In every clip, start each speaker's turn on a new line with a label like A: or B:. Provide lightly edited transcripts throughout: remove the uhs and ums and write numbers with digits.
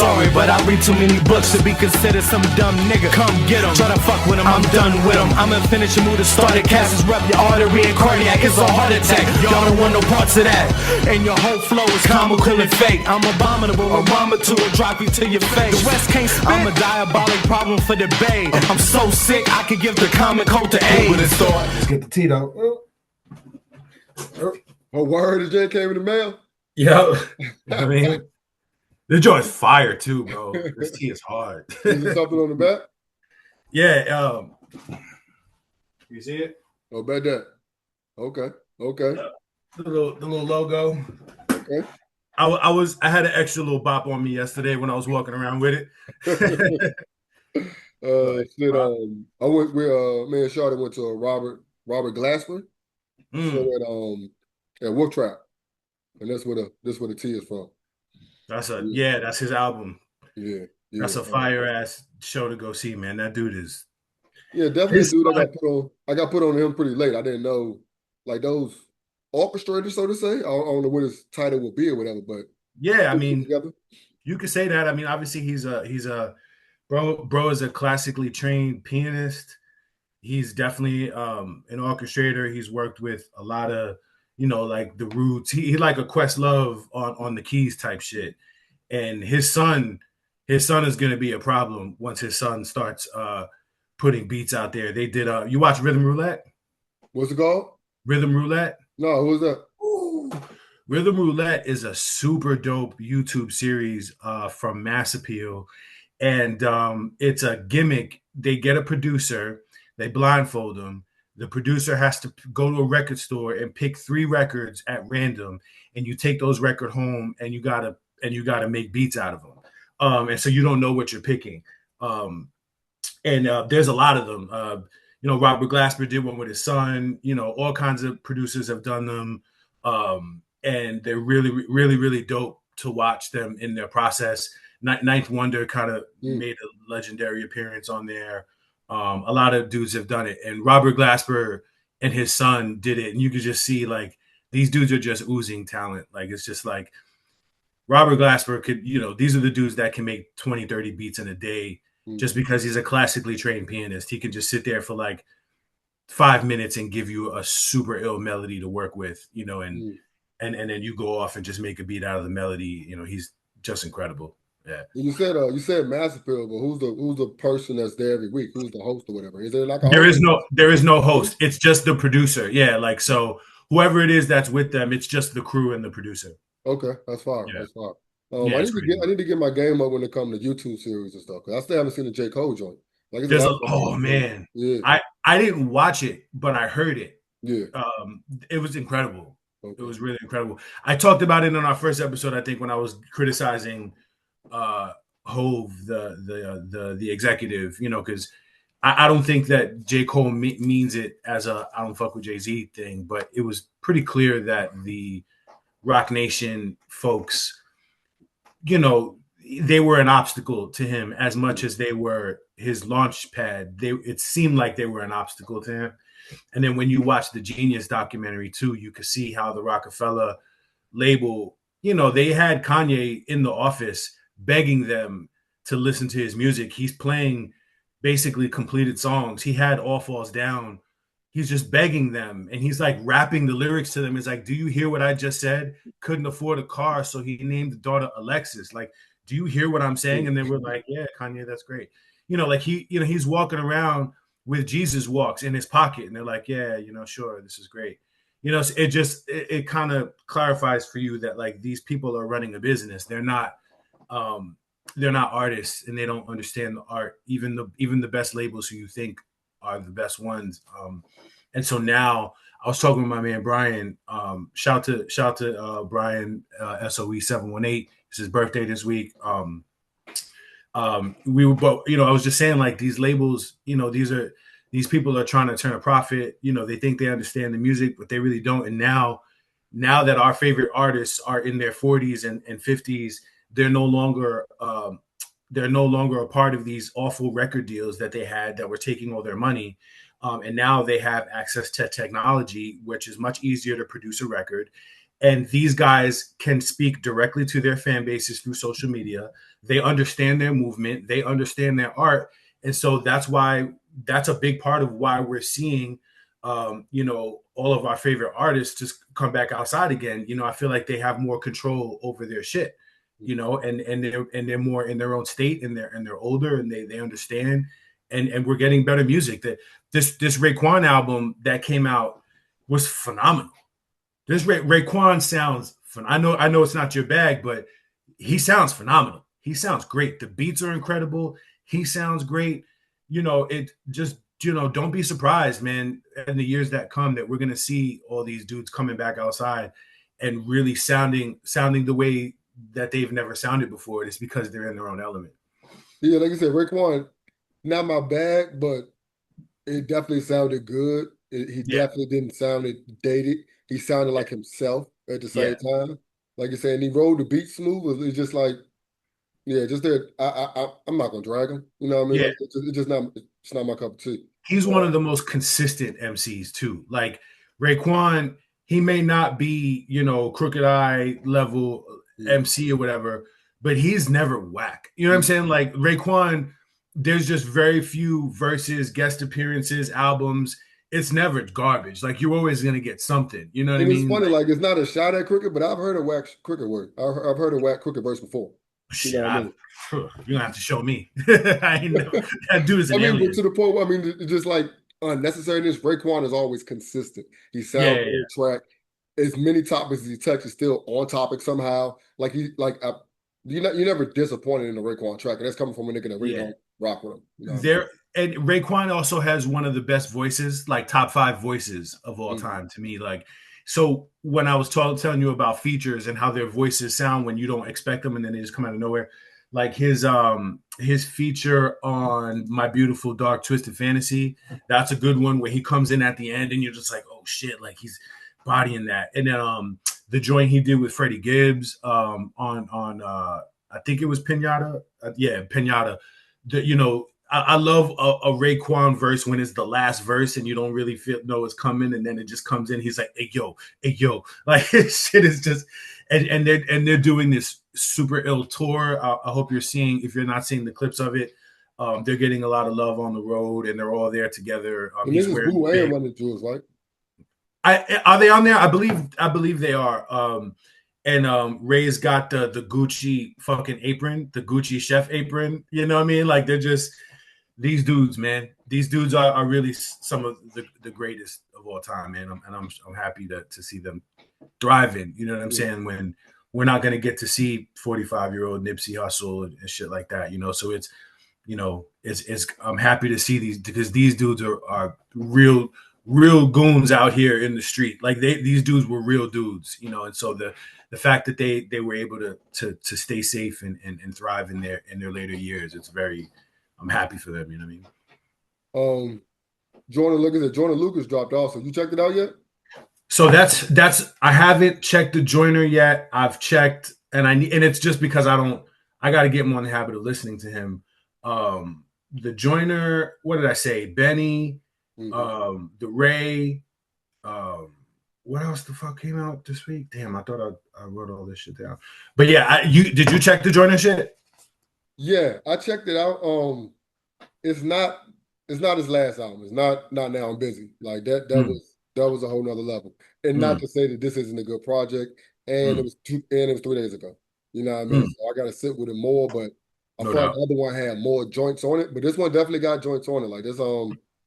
A: sorry, but I read too many books to be considered some dumb nigga. Come get him, try to fuck with him, I'm done with him. I'ma finish your move to start it. Castles rep your artery and cardiac, it's a heart attack. Y'all don't want no parts of that. And your whole flow is comical and fake. I'm abominable, a rhyme to or drop you to your face. The West can't spit. I'm a diabolic problem for the Bay. I'm so sick, I could give the comic code to A.
B: Let's get the tea though. Oh, word, the J came in the mail.
C: Yo, I mean, the joint's fire too, bro. This tea is hard.
B: Is there something on the back?
C: Yeah. You see it?
B: Oh, bet that. Okay.
C: The little logo.
B: Okay.
C: I had an extra little bop on me yesterday when I was walking around with it.
B: I went with me and Shawnna went to Robert Glasper. At Wolf Trap. And that's where the tea is from.
C: That's his album.
B: Yeah.
C: That's a fire ass show to go see, man. That dude is
B: definitely a dude I got put on him pretty late. I didn't know like those orchestrators, so to say. I don't know what his title would be or whatever, but
C: yeah, I mean you could say that. I mean, obviously he's a bro is a classically trained pianist. He's definitely an orchestrator. He's worked with a lot of, like the Roots. He like a Questlove on the keys type shit. And his son is going to be a problem once his son starts putting beats out there. They did you watch Rhythm Roulette?
B: What's it called?
C: Rhythm Roulette?
B: No, who's that?
C: Ooh. Rhythm Roulette is a super dope YouTube series from Mass Appeal. And it's a gimmick. They get a producer, they blindfold him. The producer has to go to a record store and pick 3 records at random, and you take those records home and you gotta make beats out of them. And so you don't know what you're picking. And there's a lot of them. Robert Glasper did one with his son. All kinds of producers have done them, and they're really, really, really dope to watch them in their process. Ninth Wonder kind of made a legendary appearance on there. A lot of dudes have done it, and Robert Glasper and his son did it, and you could just see like these dudes are just oozing talent. Like it's just like Robert Glasper could, these are the dudes that can make 20, 30 beats in a day just because he's a classically trained pianist. He can just sit there for like 5 minutes and give you a super ill melody to work with, and then you go off and just make a beat out of the melody. He's just incredible. Yeah.
B: You said Mass Appeal, but who's the person that's there every week? Who's the host or whatever? Is there like
C: there is no host. It's just the producer. Yeah, like so whoever it is that's with them, it's just the crew and the producer.
B: Okay, that's fine.
C: Yeah.
B: That's fine. I need to get my game up when it comes to YouTube series and stuff because I still haven't seen the J. Cole joint. Like,
C: man,
B: yeah.
C: I didn't watch it, but I heard it.
B: Yeah,
C: it was incredible.
B: Okay.
C: It was really incredible. I talked about it in our first episode, I think, when I was criticizing Hove, the executive, because I don't think that J. Cole means it as a I don't fuck with Jay-Z thing, but it was pretty clear that the Rock Nation folks, they were an obstacle to him as much as they were his launch pad. It seemed like they were an obstacle to him. And then when you watch the Genius documentary too, you could see how the Rockefeller label, they had Kanye in the office begging them to listen to his music. He's playing basically completed songs. He had All Falls Down. He's just begging them. And he's like rapping the lyrics to them. It's like, do you hear what I just said? Couldn't afford a car, so he named the daughter Alexis. Like, do you hear what I'm saying? And then we're like, yeah, Kanye, that's great. He's walking around with Jesus walks in his pocket. And they're like, yeah, sure, this is great. It kind of clarifies for you that like these people are running a business. They're not artists, and they don't understand the art. Even the best labels who you think are the best ones. And so now I was talking with my man Brian. Shout to Brian SOE 718. It's his birthday this week. We were both, I was just saying like these labels, these people are trying to turn a profit. They think they understand the music, but they really don't. And now that our favorite artists are in their 40s and 50s, they're no longer a part of these awful record deals that they had that were taking all their money. And now they have access to technology, which is much easier to produce a record. And these guys can speak directly to their fan bases through social media. They understand their movement. They understand their art. And so that's a big part of why we're seeing, all of our favorite artists just come back outside again. I feel like they have more control over their shit, and they're more in their own state, and they're older, and they understand, and we're getting better music. That this Raekwon album that came out was phenomenal. This Raekwon sounds fun. I know it's not your bag, but he sounds phenomenal. He sounds great. The beats are incredible. He sounds great. It just, don't be surprised, man, in the years that come that we're going to see all these dudes coming back outside and really sounding the way that they've never sounded before. It's because they're in their own element.
B: Yeah, like I said, Raekwon, not my bag, but it definitely sounded good. He definitely didn't sound dated. He sounded like himself at the same time. Like you said, and he rolled the beat smooth. It's just like, just there. I'm not gonna drag him. You know what I mean?
C: Yeah.
B: Like, it's not my cup of tea.
C: He's one of the most consistent MCs too. Like Raekwon, he may not be, Crooked Eye level MC or whatever, but he's never whack. You know what I'm saying? Like Raekwon, there's just very few verses, guest appearances, albums. It's never garbage. Like you're always gonna get something. You know what I mean?
B: It's funny, like it's not a shot at Crooked, but I've heard a whack Crooked word. I've heard a whack Crooked verse before.
C: Shit, you're gonna have to show me. I know that dude is an alien.
B: But to the point, it's just like unnecessariness. Raekwon is always consistent. He sounds on track. As many topics as he touches, still on topic somehow. Like you're never disappointed in a Raekwon track, and that's coming from a nigga that really don't rock with him.
C: And Raekwon also has one of the best voices, like top 5 voices of all time to me. Like, so when I was telling you about features and how their voices sound when you don't expect them and then they just come out of nowhere, like his feature on My Beautiful Dark Twisted Fantasy, that's a good one where he comes in at the end and you're just like, oh shit, like he's bodying that. And then the joint he did with Freddie Gibbs on I think it was Pinata. Pinata. I love a Raekwon verse when it's the last verse and you don't really know it's coming, and then it just comes in. He's like, hey yo, like shit is just, and they're doing this super ill tour. I hope you're seeing, if you're not seeing the clips of it, they're getting a lot of love on the road, and they're all there together.
B: And this is Bout and Run the Jewels, right?
C: Are they on there? I believe they are. And Ray's got the Gucci fucking apron, the Gucci chef apron. You know what I mean? Like they're just these dudes, man. These dudes are really some of the greatest of all time, man. I'm happy to see them thriving. You know what I'm saying? When we're not gonna get to see 45-year-old Nipsey Hussle and shit like that, So it's, I'm happy to see these, because these dudes are real goons out here in the street. Like these dudes were real dudes, And so the fact that they were able to stay safe and thrive in their later years, I'm happy for them. You know what I mean?
B: Joyner Lucas dropped off. So you checked it out yet?
C: So that's I haven't checked the Joyner yet. I've checked, and it's just because I got to get more in the habit of listening to him. The Joyner, what did I say? Benny, the Ray, what else the fuck came out this week? Damn, I thought I wrote all this shit down. But yeah, did you check the Joyner shit?
B: Yeah, I checked it out. It's not his last album. It's not Now I'm Busy. Like that was a whole nother level. And not to say that this isn't a good project. And it was 3 days ago. You know what I mean? So I gotta sit with it more, but I thought the other one had more joints on it. But this one definitely got joints on it. Like this,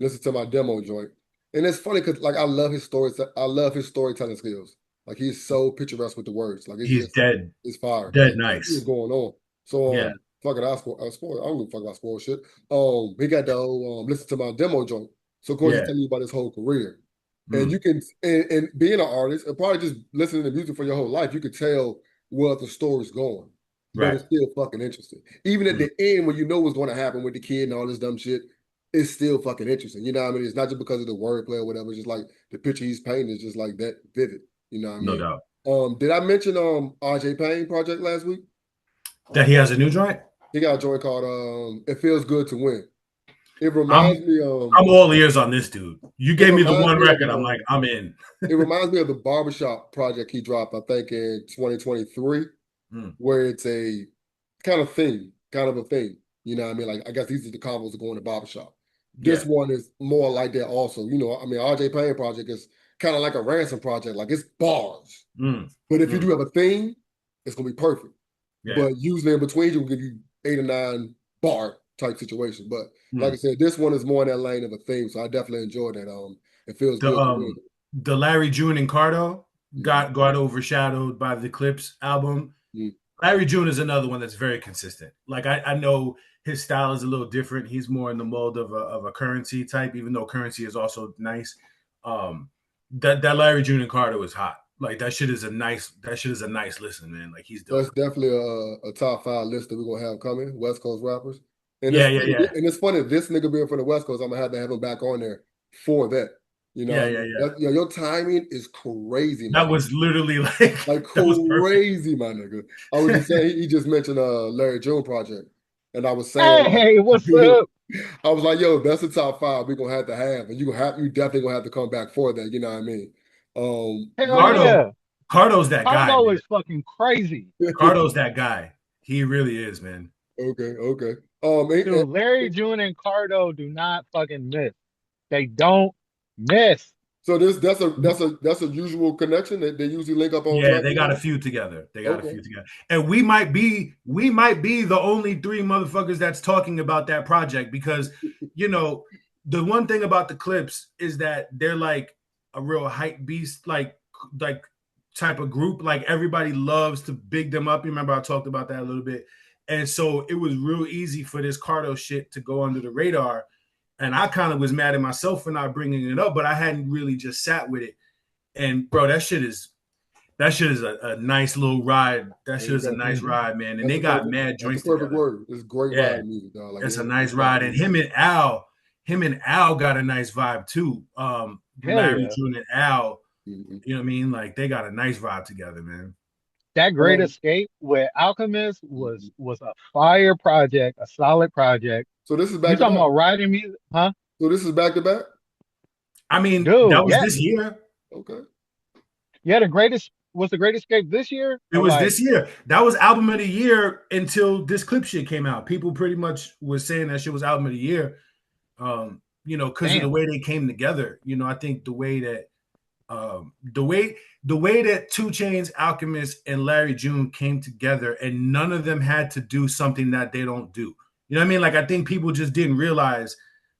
B: listen to my demo joint. And it's funny because like I love his stories. I love his storytelling skills. Like he's so picturesque with the words. Like
C: he's dead.
B: It's fire.
C: Dead nice.
B: What's going on? So fuck it, I spoil. I don't give a fuck about spoil shit. He got the whole listen to my demo joint. So of course he's telling you about his whole career. And you can and being an artist, and probably just listening to music for your whole life, you could tell where the story's going. But it's still fucking interesting. Even at the end, when you know what's going to happen with the kid and all this dumb shit, it's still fucking interesting. You know what I mean? It's not just because of the wordplay or whatever. It's just like the picture he's painting is just like that vivid. You know what I mean?
C: No doubt.
B: Did I mention RJPayne project last week?
C: That he has a new joint?
B: He got a joint called It Feels Good to Win. It reminds me.
C: I'm all ears on this dude. You gave me the one record. I'm like, I'm in.
B: It reminds me of the barbershop project he dropped, I think, in 2023, where it's a kind of a thing. You know what I mean? Like, I guess these are the combos that go in the barbershop. This one is more like that also. You know, I mean, RJPayne project is kind of like a ransom project. Like, it's bars. But if you do have a theme, it's going to be perfect. But usually in between, you'll give you 8 or 9 bar type situation. But like I said, this one is more in that lane of a theme. So I definitely enjoyed that. It feels good.
C: The Larry June and Cardo got overshadowed by the Clipse album. Larry June is another one that's very consistent. Like I know his style is a little different. He's more in the mold of a Currency type, even though Currency is also nice. That Larry June and Cardo is hot. Like that shit is a nice listen, man. Like he's dope.
B: That's definitely a top 5 list that we're gonna have coming, West Coast rappers. And
C: yeah.
B: And it's funny, this nigga being from the West Coast, I'm gonna have to have him back on there for that. You know, your timing is crazy.
C: That was literally like
B: crazy, my nigga. I was just saying he just mentioned Larry June project, and I was saying,
D: hey, what's up?
B: I was like, yo, that's the top 5 we're gonna have to have, and you definitely gonna have to come back for that. You know what I mean?
C: Cardo's that guy.
D: Cardo is fucking crazy.
C: Cardo's that guy. He really is, man.
B: Okay.
D: Dude, Larry June and Cardo do not fucking miss. They don't miss.
B: So that's a usual connection. They usually link up on.
C: Yeah, they got a few together. And we might be the only 3 motherfuckers that's talking about that project because you know the one thing about the Clipse is that they're like a real hype beast, like type of group. Like everybody loves to big them up. You remember I talked about that a little bit, and so it was real easy for this Cardo shit to go under the radar. And I kind of was mad at myself for not bringing it up, but I hadn't really just sat with it. And bro, that shit is a nice little ride. That shit is a nice ride, man. And they got mad joints together. Perfect word.
B: It's great ride music, dog. Like,
C: it's a nice ride. And him and Al got a nice vibe too. Larry June and Al, you know what I mean? Like they got a nice vibe together, man.
D: That Great Escape with Alchemist was a fire project, a solid project.
B: So this is back.
D: You talking about writing music, huh?
B: So this is back to back.
C: I mean, dude, that was this year.
B: Okay.
D: Yeah, the Great Escape this year.
C: It was this year. That was album of the year until this Clip shit came out. People pretty much was saying that shit was album of the year. You know, because of the way they came together. You know, I think the way that the way that 2 Chainz, Alchemist, and Larry June came together, and none of them had to do something that they don't do. You know what I mean? Like, I think people just didn't realize,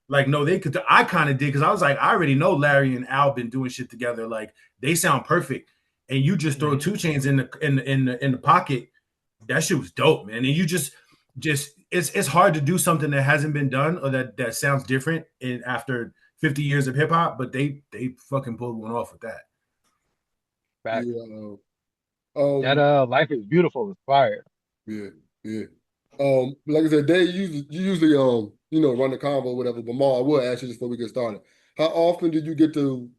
C: like, no, they could. I kind of did because I was like, I already know Larry and Al been doing shit together. Like, they sound perfect, and you just throw 2 Chainz in the pocket. That shit was dope, man. And you just it's hard to do something that hasn't been done or that sounds different after 50 years of hip hop. But they fucking pulled one off with that.
D: Back. That Life is Beautiful is fire.
B: Yeah. Like I said, you usually you know, run the convo or whatever, but Maal, I will ask you just before we get started. How often did you get to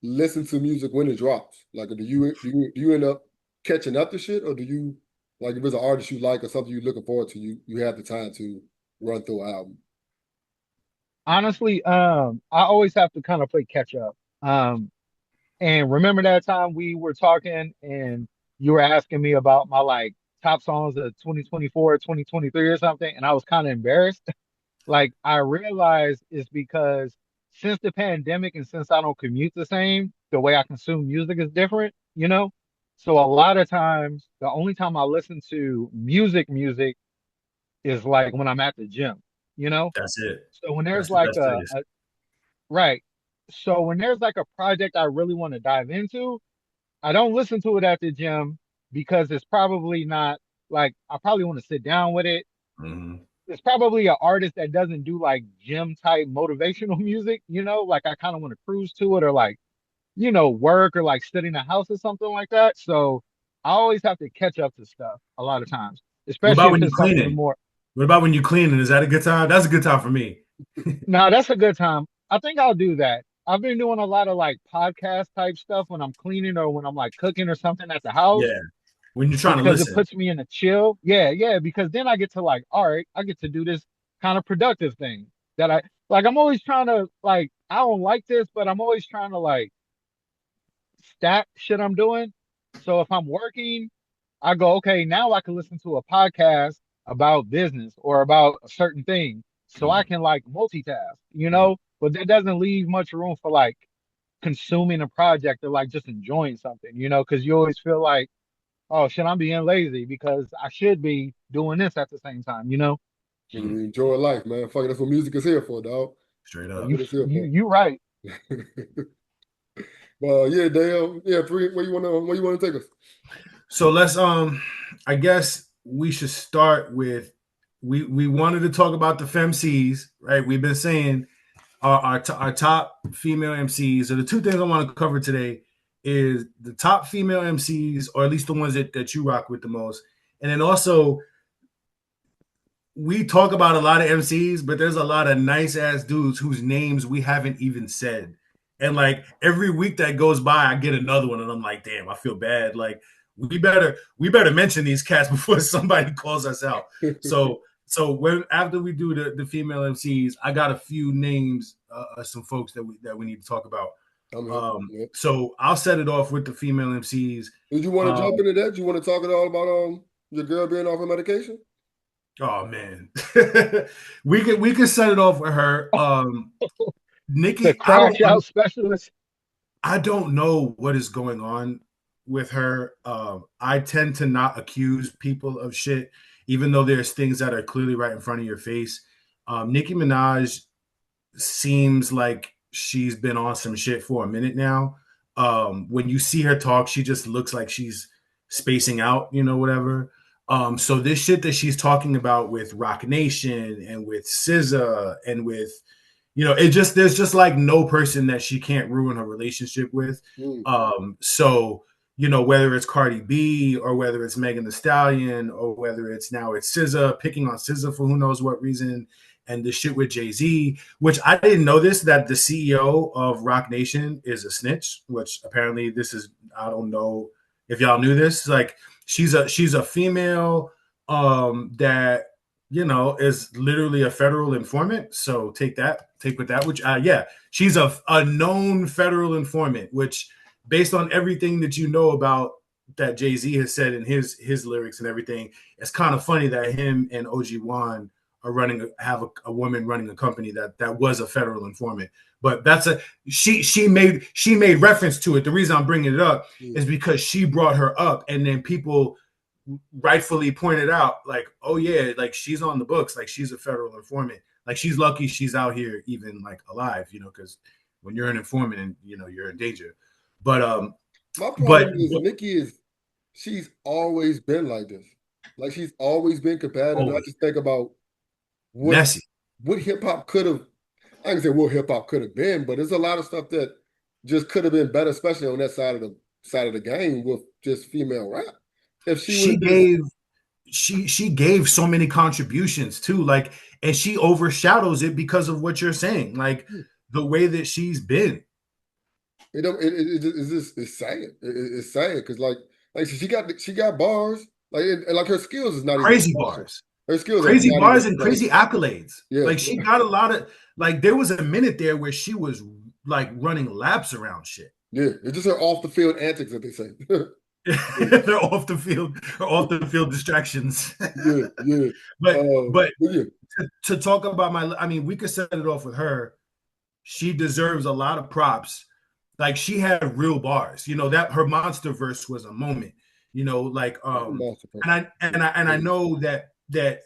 B: listen to music when it drops? Like, do you end up catching up to shit, or do you, like, if it's an artist you like or something you're looking forward to, you have the time to run through an album?
D: Honestly, I always have to kind of play catch up. And remember that time we were talking and you were asking me about my like top songs of 2024, 2023 or something, and I was kind of embarrassed. Like, I realized it's because since the pandemic and since I don't commute the same, the way I consume music is different, you know? So a lot of times, the only time I listen to music is like when I'm at the gym, you know?
C: That's it.
D: So when there's like right. So when there's like a project I really want to dive into, I don't listen to it at the gym because it's probably not like, I probably want to sit down with it. It's probably an artist that doesn't do like gym type motivational music, you know, like I kind of want to cruise to it or like, you know, work or like sit in the house or something like that. So I always have to catch up to stuff a lot of times, especially when you're cleaning. What
C: about when you're cleaning? Is that a good time? That's a good time for me.
D: No, that's a good time. I think I'll do that. I've been doing a lot of like podcast type stuff when I'm cleaning or when I'm like cooking or something at the house.
C: Yeah. When you're trying to listen.
D: Because it puts me in a chill. Yeah. Because then I get to like, all right, I get to do this kind of productive thing like I'm always trying to like I don't like this, but I'm always trying to like stack shit I'm doing. So if I'm working, I go, okay, now I can listen to a podcast about business or about a certain thing. So I can like multitask, you know, but that doesn't leave much room for like consuming a project or like just enjoying something, you know, because you always feel like, oh shit, I'm being lazy because I should be doing this at the same time, you know?
B: Nigga, we enjoy life, man. Fuck it, that's what music is here for, dog.
C: Straight
B: That's
C: up.
B: what it's here for.
D: You right.
B: Well, yeah, Dale. Yeah, three. Where you wanna take us?
C: So let's I guess we should start with we wanted to talk about the Femcees, right? We've been saying our top female MCs. So the two things I want to cover today is the top female MCs, or at least the ones that you rock with the most. And then also we talk about a lot of MCs, but there's a lot of nice ass dudes whose names we haven't even said. And like every week that goes by, I get another one, and I'm like, damn, I feel bad. Like we better mention these cats before somebody calls us out. So when after we do the female MCs, I got a few names, some folks that we need to talk about. So I'll set it off with the female MCs.
B: Did you want to jump into that? Do you want to talk at all about your girl being off her medication?
C: Oh man, we could set it off with her. Nikki,
D: The crash out specialist.
C: I don't know what is going on with her. I tend to not accuse people of shit, even though there's things that are clearly right in front of your face. Nicki Minaj seems like she's been on some shit for a minute now. When you see her talk, she just looks like she's spacing out, you know, whatever. So this shit that she's talking about with Roc Nation and with SZA and with, you know, there's just like no person that she can't ruin her relationship with. So, you know, whether it's Cardi B or whether it's Megan Thee Stallion or whether it's SZA, picking on SZA for who knows what reason, and the shit with Jay-Z, which I didn't know this, that the CEO of Roc Nation is a snitch, which apparently this is, I don't know if y'all knew this, like she's a female that, you know, is literally a federal informant. So take with that, which yeah, she's a known federal informant, which based on everything that you know about that Jay-Z has said in his lyrics and everything, it's kind of funny that him and OG1 are have a woman running a company that was a federal informant. But that's she made reference to it. The reason I'm bringing it up is because she brought her up, and then people rightfully pointed out, like, oh yeah, like she's on the books, like she's a federal informant, like she's lucky she's out here even like alive, you know, because when you're an informant and you know you're in danger. But
B: my problem is Nikki she's always been like this. Like she's always been competitive. I just think about what hip hop could have. I can say what hip hop could have been, but there's a lot of stuff that just could have been better, especially on that side of the game with just female rap. If she
C: gave so many contributions too, like, and she overshadows it because of what you're saying, like the way that she's been.
B: It's sad. It's sad because like she got bars, like her skills is not
C: crazy
B: even
C: bars.
B: Her skills
C: crazy bars and crazy accolades.
B: Yeah.
C: Like she got a lot of, like there was a minute there where she was like running laps around shit.
B: Yeah, it's just her off the field antics that they say.
C: They're off the field distractions.
B: yeah.
C: But to talk about I mean, we could set it off with her. She deserves a lot of props. Like she had real bars, you know, that her monster verse was a moment, you know, like and I know that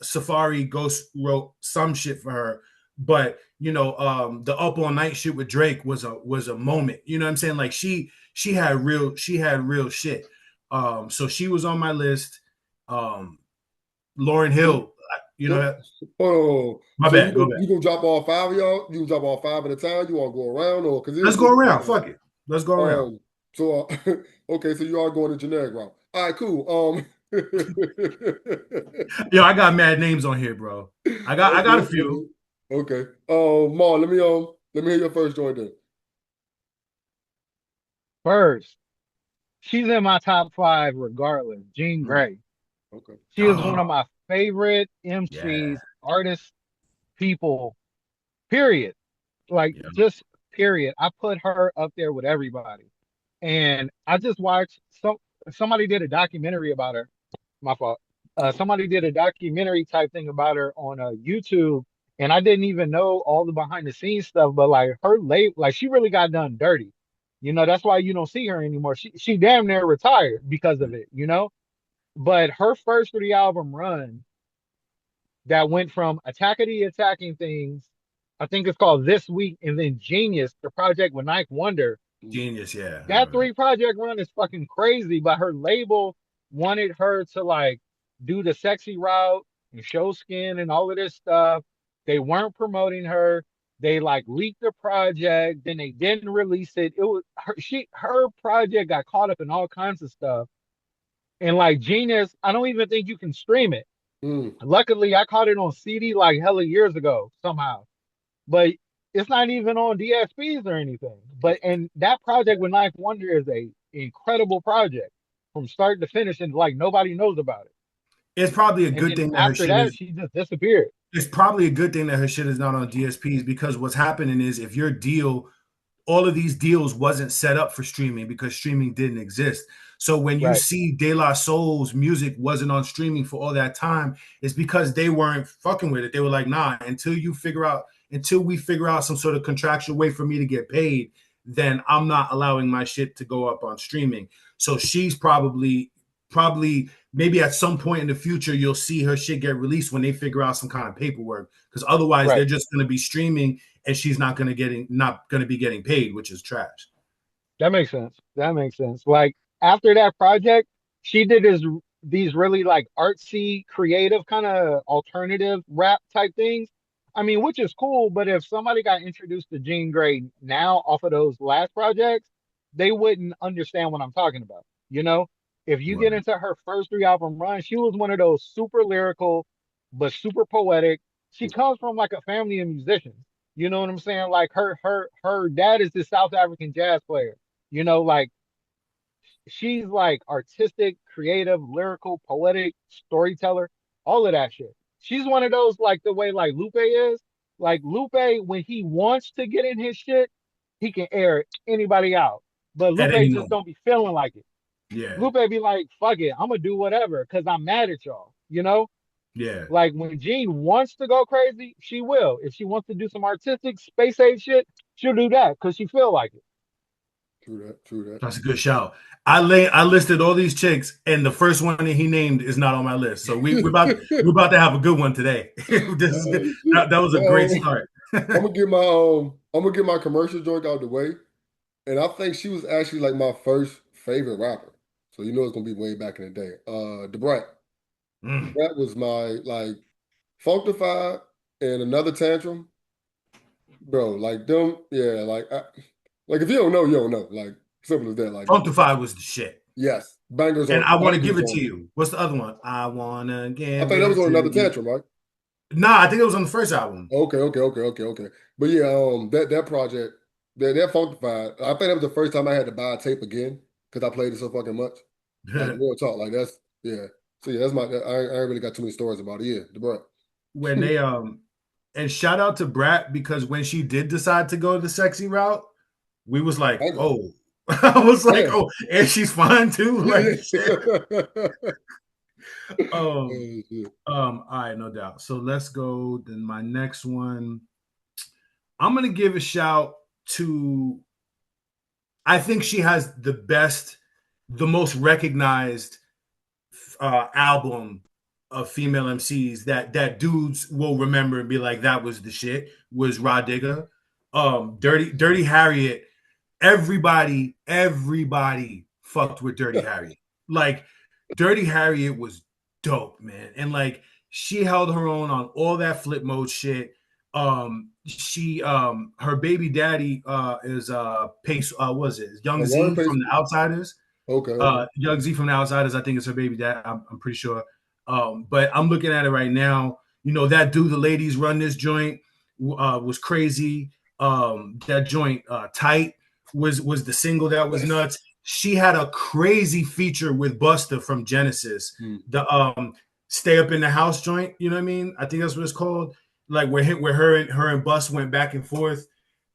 C: Safari Ghost wrote some shit for her, but you know, the Up All Night shit with Drake was a moment, you know what I'm saying? Like she had real shit. So she was on my list. Lauryn Hill, you know.
B: Oh,
C: my bad. Go back.
B: You gonna drop all five of y'all? You gonna drop all five at a time? You want to go around, or because
C: let's go around? Fuck it. Let's go around.
B: So okay, so you are going to generic route. All right, cool.
C: Yo, I got mad names on here, bro. I got a few.
B: Okay. Maal, let me hear your first joint then.
D: First, she's in my top 5 regardless. Jean Grae.
B: Okay.
D: She is one of my favorite MCs, artists, people period. Like
C: Yeah.
D: just period. I put her up there with everybody. And I just watched somebody did a documentary about her. My fault. Somebody did a documentary type thing about her on YouTube, and I didn't even know all the behind the scenes stuff. But like her late, like she really got done dirty. You know, that's why you don't see her anymore. She damn near retired because of it. You know, but her first 3 album run that went from Attack of the Attacking Things, I think it's called This Week, and then Genius, the project with Ninth Wonder.
C: Genius, yeah. I
D: That
C: remember that.
D: 3 project run is fucking crazy, but her label wanted her to like do the sexy route and show skin and all of this stuff. They weren't promoting her. They like leaked the project, then they didn't release it. It was her project got caught up in all kinds of stuff. And like Genius, I don't even think you can stream it.
B: Mm.
D: Luckily, I caught it on CD like hella years ago somehow. But it's not even on DSPs or anything. But and that project with Ninth Wonder is a incredible project from start to finish, and like nobody knows about it.
C: It's probably a
D: And
C: good
D: then
C: thing that her
D: after
C: shit
D: that,
C: is.
D: she just disappeared.
C: It's probably a good thing that her shit is not on DSPs, because what's happening is if your deal, all of these deals wasn't set up for streaming because streaming didn't exist. So when you
D: Right.
C: see De La Soul's music wasn't on streaming for all that time, it's because they weren't fucking with it. They were like, nah, until we figure out some sort of contractual way for me to get paid, then I'm not allowing my shit to go up on streaming. So she's probably maybe at some point in the future you'll see her shit get released when they figure out some kind of paperwork, because otherwise
D: Right.
C: they're just going to be streaming and she's not going to be getting paid, which is trash.
D: That makes sense. That makes sense. Like after that project, she did these really like artsy, creative kind of alternative rap type things. I mean, which is cool, but if somebody got introduced to Jean Grae now off of those last projects, they wouldn't understand what I'm talking about. You know, if you get
C: Right.
D: into her first 3 album run, she was one of those super lyrical, but super poetic. She comes from like a family of musicians. You know what I'm saying? Like her dad is this South African jazz player. You know, like she's like artistic, creative, lyrical, poetic, storyteller, all of that shit. She's one of those like the way like Lupe is. Like Lupe, when he wants to get in his shit, he can air anybody out. But
C: At
D: Lupe
C: any
D: just
C: moment.
D: don't be feeling like it.
C: Yeah.
D: Lupe be like, fuck it, I'm gonna do whatever because I'm mad at y'all. You know?
C: Yeah.
D: Like when Jean wants to go crazy, she will. If she wants to do some artistic space age shit, she'll do that because she feel like it.
B: True that. True that.
C: That's a good shout. I listed all these chicks, and the first one that he named is not on my list. So we're about to have a good one today. This is good. That was a great start.
B: I'm gonna get my commercial joint out the way, and I think she was actually like my first favorite rapper. So you know it's gonna be way back in the day. DaBrat. DaBrat was my like Functified and Another Tantrum, bro. Like them, yeah. Like if you don't know, you don't know. Like simple as that. Like
C: Functified was the shit.
B: yes, bangers
C: And
B: on
C: I want to give
B: bangers
C: it
B: on
C: to you. What's the other one? I wanna give
B: I think that was
C: it
B: on
C: to
B: Another
C: you.
B: Tantrum, right?
C: Nah, I think it was on the first album.
B: Okay. But yeah, that project, that Funkified, I think that was the first time I had to buy a tape again because I played it so fucking much. Like real talk, like that's yeah. So yeah, that's I ain't really got too many stories about it. Yeah, DaBrat.
C: When they and shout out to Brat, because when she did decide to go the sexy route, we was like,
B: Banger.
C: oh. I was like,
B: Yeah.
C: oh, and she's fine too. Like
B: Oh, shit.
C: all right, no doubt. So let's go. Then my next one, I'm gonna give a shout to, I think she has the most recognized album of female MCs that dudes will remember and be like, that was the shit, was RahDigga. Dirty Harriet. Everybody fucked with Dirty Harriet. Like Dirty Harriet was dope, man. And like she held her own on all that flip mode shit. She her baby daddy is Pace, was it Young Z
B: Warren Pace.
C: from The Outsiders.
B: Okay.
C: Young Z from The Outsiders, I think it's her baby dad. I'm pretty sure. But I'm looking at it right now. You know, that Do the Ladies Run This joint was crazy. That joint Tight was the single that was nuts. She had a crazy feature with Busta from Genesis. The Stay Up in the House joint, you know what I mean? I think that's what it's called. like where her and Bus went back and forth.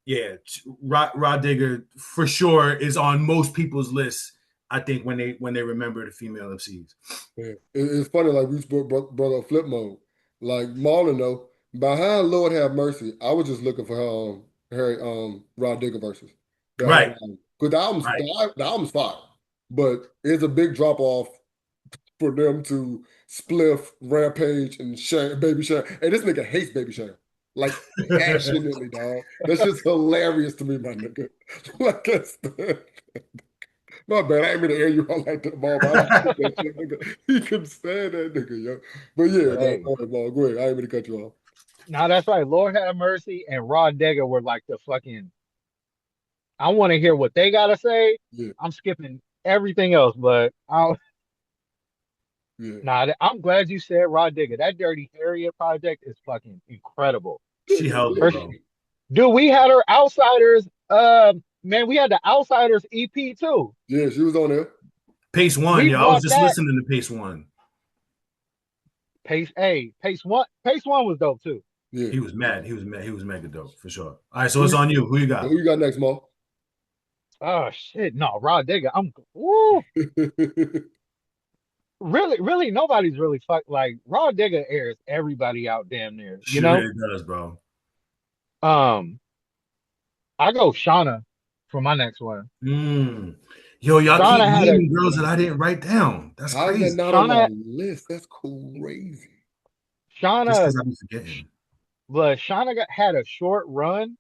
C: Yeah, RahDigga for sure is on most people's lists. I think when they remember the female MCs.
B: Yeah. It's funny, like we brought up flip mode. Like Marlon though, behind Lord Have Mercy, I was just looking for her RahDigga verses.
C: Right.
B: Because
C: Right.
B: the album's fire, but it's a big drop off for them to spliff Rampage and Baby Shine. And this nigga hates Baby Shine. Like passionately, dog. That's just hilarious to me, my nigga. Like that's my bad. I ain't mean to air you out like that, ball. But I just think that shit, nigga. He couldn't stand that nigga, yo. But yeah,
D: Hey.
B: go ahead, ball. Go ahead. I ain't mean to cut you off.
D: Now that's right. Lord have mercy and RahDigga were like the fucking. I want to hear what they gotta say.
B: Yeah,
D: I'm skipping everything else, but
B: yeah.
D: I'm glad you said RahDigga. That Dirty Harriet project is fucking incredible.
C: She held it, bro.
D: Dude, we had her Outsiders. Man, we had the Outsiders EP too.
B: Yeah, she was on there.
C: Pace One,
D: We
C: yo. I was
D: brought
C: just
D: that.
C: listening to Pace One.
D: Pace One was dope too.
B: Yeah.
C: He was mad. He was mega dope for sure. All right, so it's on you. Who you got?
B: Who you got next, Mo?
D: Oh shit, no, RahDigga. Woo. Really, nobody's really like RahDigga airs everybody out damn near.
C: She really does, bro.
D: I go Shawnna for my next one.
C: Yo, y'all
D: Shawnna
C: keep
D: had
C: naming girls that I didn't write down. That's
B: How's
C: crazy.
B: that not on my list? That's crazy.
C: Just
D: Shawnna,
C: because I'm forgetting.
D: but Shawnna had a short run.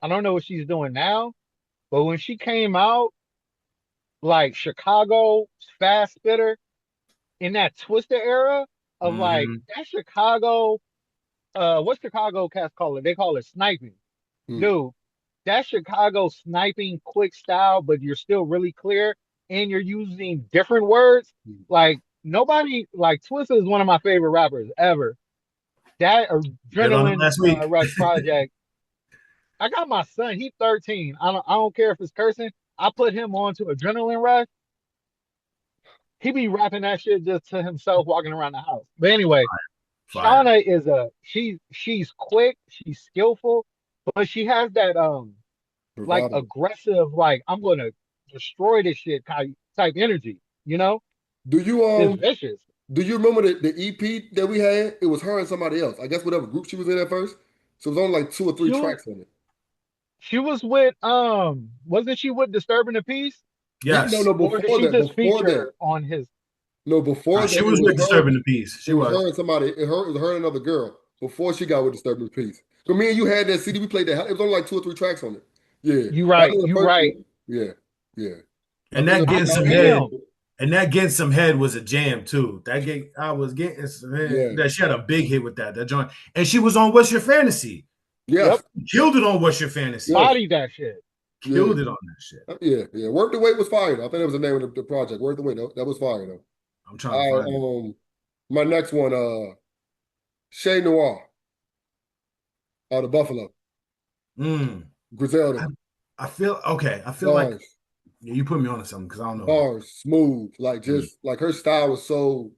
D: I don't know what she's doing now, but when she came out, like Chicago fast spitter in that Twister era of like that Chicago, what Chicago cats call it? They call it sniping. Dude, that Chicago sniping quick style, but you're still really clear and you're using different words. Like nobody, like Twister is one of my favorite rappers ever. That Adrenaline Rush project. I got my son. He's 13. I don't care if it's cursing. I put him on to Adrenaline Rush. He be rapping that shit just to himself walking around the house. But anyway, Shawnna is she's quick, she's skillful, but she has that like aggressive, like I'm gonna destroy this shit type energy, you know?
B: Do you
D: It's vicious.
B: Do you remember the EP that we had? It was her and somebody else. I guess whatever group she was in at first. So it was only like 2 or 3 tracks on it.
D: She was with wasn't she with Disturbing the Peace?
C: Yes.
B: No, before that.
D: On his.
B: No, before that.
C: She was with Disturbing the Peace. She was.
B: Her and somebody. It was her and another girl before she got with Disturbing the Peace. So me and you had that CD. We played that. It was only like 2 or 3 tracks on it. Yeah.
D: You right. You right.
B: Yeah. Yeah.
C: And that getting some head. And that getting some head was a jam too. I was getting some head.
B: Yeah.
C: That she had a big hit with that joint. And she was on What's Your Fantasy?
B: Yes.
C: Yep. Killed it on What's Your Fantasy.
D: Bodied that shit.
C: Killed it on that shit.
B: Yeah. Work the Wait was fire though. I think that was the name of the project. Work the Wait. That was fire though.
C: I'm trying to find it.
B: My next one, CheNior out of Buffalo. Griselda.
C: I feel like you put me on to something because I don't know.
B: Bars, smooth, like just like her style was so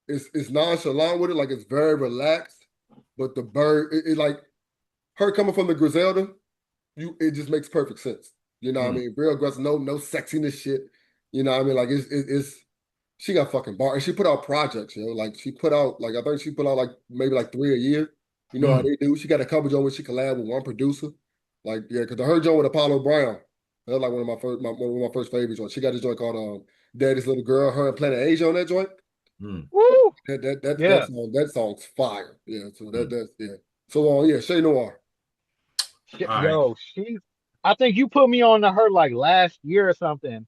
B: it's nonchalant with it, like it's very relaxed. But the bird, it like her coming from the Griselda, it just makes perfect sense. You know what I mean? Real aggressive, no sexiness shit. You know what I mean? Like it's she got fucking bars. And she put out projects, you know. Like she put out I think she put out like maybe like 3 a year. You know how they do. She got a couple joints where she collabed with one producer. Like, yeah, because her joint with Apollo Brown. That's like one of my first favorites joints. She got this joint called Daddy's Little Girl, her and Planet Asia on that joint.
D: Woo!
B: That song's fire. Yeah, so that's yeah. So CheNior.
D: Yo, I think you put me on to her like last year or something,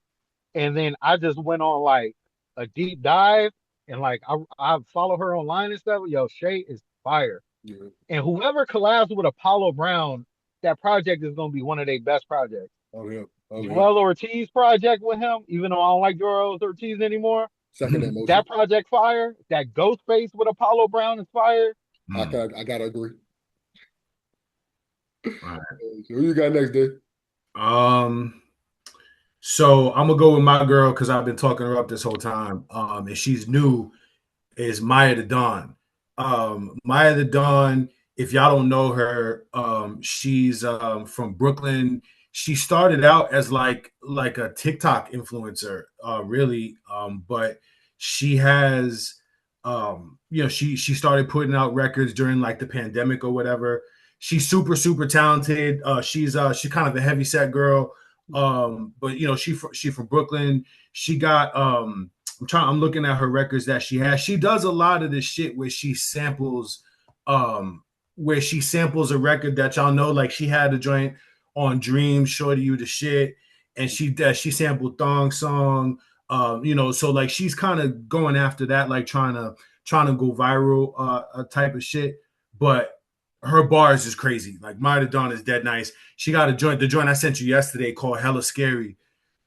D: and then I just went on like a deep dive and like I follow her online and stuff. Yo, Shay is fire.
B: Yeah.
D: And whoever collabs with Apollo Brown, that project is gonna be one of their best projects.
B: Oh yeah.
D: Joel Ortiz project with him, even though I don't like Joel Ortiz anymore.
B: Second emotion.
D: That project fire. That Ghostface with Apollo Brown is fire.
B: I gotta agree.
C: All right.
B: So who you got next, Dave?
C: So I'm gonna go with my girl because I've been talking her up this whole time. And she's new. Is Maiya Tha Don. Maiya Tha Don If y'all don't know her, she's from Brooklyn. She started out as like a TikTok influencer, really, but she has, she started putting out records during like the pandemic or whatever. She's super talented. She's kind of a heavy set girl, but she from Brooklyn. She got I'm looking at her records that she has. She does a lot of this shit where she samples a record that y'all know, like she had a joint on Dream, Shorty You the Shit, and she sampled Thong Song, so like she's kind of going after that, like trying to go viral type of shit, but her bars is crazy. Like Maiya Tha Don is dead nice. She got the joint I sent you yesterday called Hella Scary.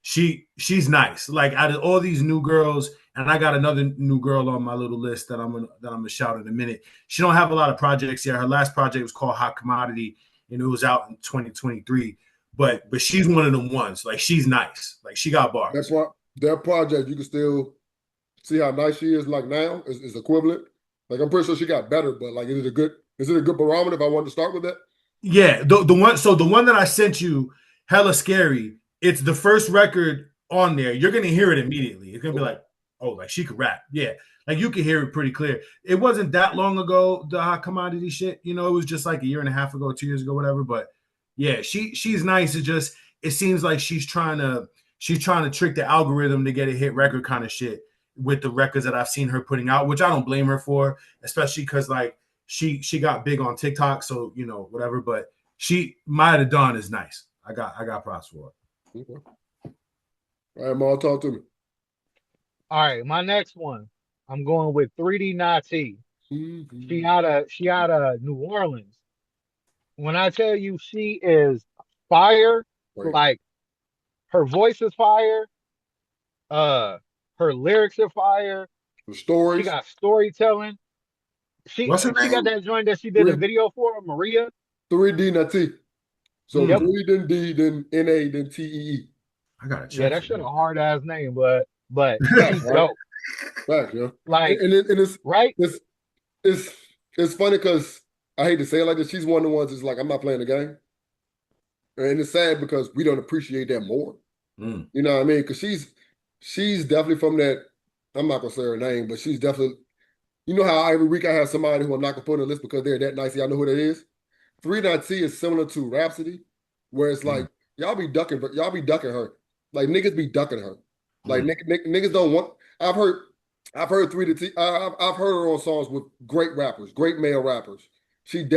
C: She's nice. Like out of all these new girls, and I got another new girl on my little list that I'm gonna shout in a minute. She don't have a lot of projects yet. Her last project was called Hot Commodity, and it was out in 2023. But she's one of them ones. Like she's nice. Like she got bars.
B: That's why that project you can still see how nice she is. Like now is equivalent. Like I'm pretty sure she got better, but like is it a good barometer if I wanted to start with that?
C: Yeah, the one that I sent you, Hella Scary. It's the first record on there. You're gonna hear it immediately. It's gonna be like, oh, like she could rap. Yeah, like you can hear it pretty clear. It wasn't that long ago, the Hot Commodity shit. It was just like a year and a half ago, 2 years ago, whatever. But yeah, she's nice. It seems like she's trying to trick the algorithm to get a hit record kind of shit with the records that I've seen her putting out, which I don't blame her for, especially because like she got big on TikTok, so whatever. But Maiya Tha Don is nice. I got props for it.
B: Okay. All right, Maal, talk to me.
D: All right, my next one, I'm going with 3D Nati. She out of New Orleans. When I tell you she is fire, like her voice is fire, her lyrics are fire.
B: The stories.
D: She got storytelling.
C: What's her name?
D: She got that joint that she did a video for, Maria.
B: 3D Nati. So
D: Yep.
B: 3 then D, then NA, then TEE.
C: I gotta check.
D: Yeah, that shit a hard ass name, but she's dope.
B: Right, yeah.
D: Like,
B: and it's
D: right?
B: It's funny because I hate to say it like this. She's one of the ones that's like, I'm not playing the game. And it's sad because we don't appreciate that more. You know what I mean? Because she's definitely from that, I'm not gonna say her name, but she's definitely, you know how every week I have somebody who I'm not gonna put on the list because they're that nice. Y'all know who that is? 3.T is similar to Rhapsody, where it's like y'all be ducking her. Like niggas be ducking her. Like niggas don't want. I've heard 3.T. I've heard her on songs with great rappers, great male rappers. It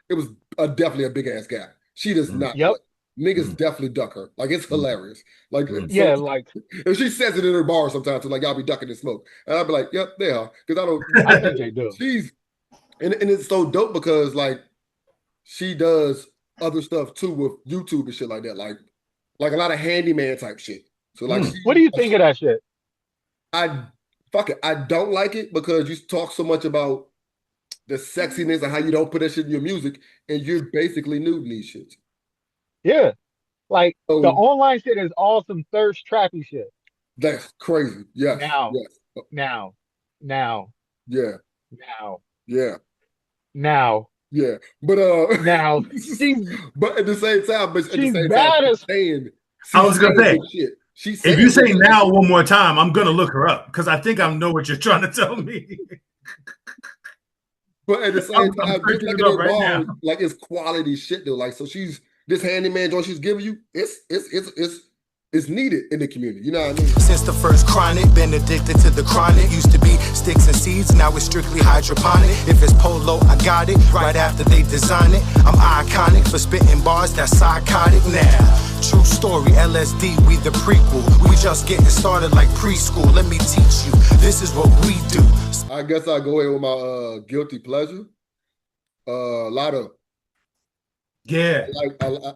B: was definitely a big ass gap. She does not.
D: Yep.
B: Niggas definitely duck her. Like it's hilarious. Like
D: yeah, like
B: if she says it in her bar sometimes, so like y'all be ducking the smoke, and I'll be like, yep, they are, because
D: I think they do.
B: And it's so dope because like she does other stuff too with YouTube and shit like that, like a lot of handyman type shit. So like,
D: what do you think of that shit?
B: I don't like it because you talk so much about the sexiness and how you don't put that shit in your music, and you're basically nude in these shits.
D: Yeah, like the online shit is all some thirst trappy shit.
B: That's crazy. Yes.
D: Now.
B: Yeah. But
D: now
B: but at the same time,
D: she's bad as
B: saying.
C: I was gonna say
B: shit.
C: If you say now one more time, I'm gonna look her up because I think I know what you're trying to tell me.
B: But at the same time, just looking at her bars, like it's quality shit though. Like so, this handyman joint she's giving you. It's needed in the community. You know what I mean?
A: Since the first chronic, been addicted to the chronic. Used to be sticks and seeds, now it's strictly hydroponic. If it's polo, I got it. Right after they design it, I'm iconic for spitting bars that's psychotic now. True story, LSD, we the prequel. We just getting started like preschool. Let me teach you, this is what we do.
B: I guess I'll go ahead with my guilty pleasure. Lotto.
C: Yeah.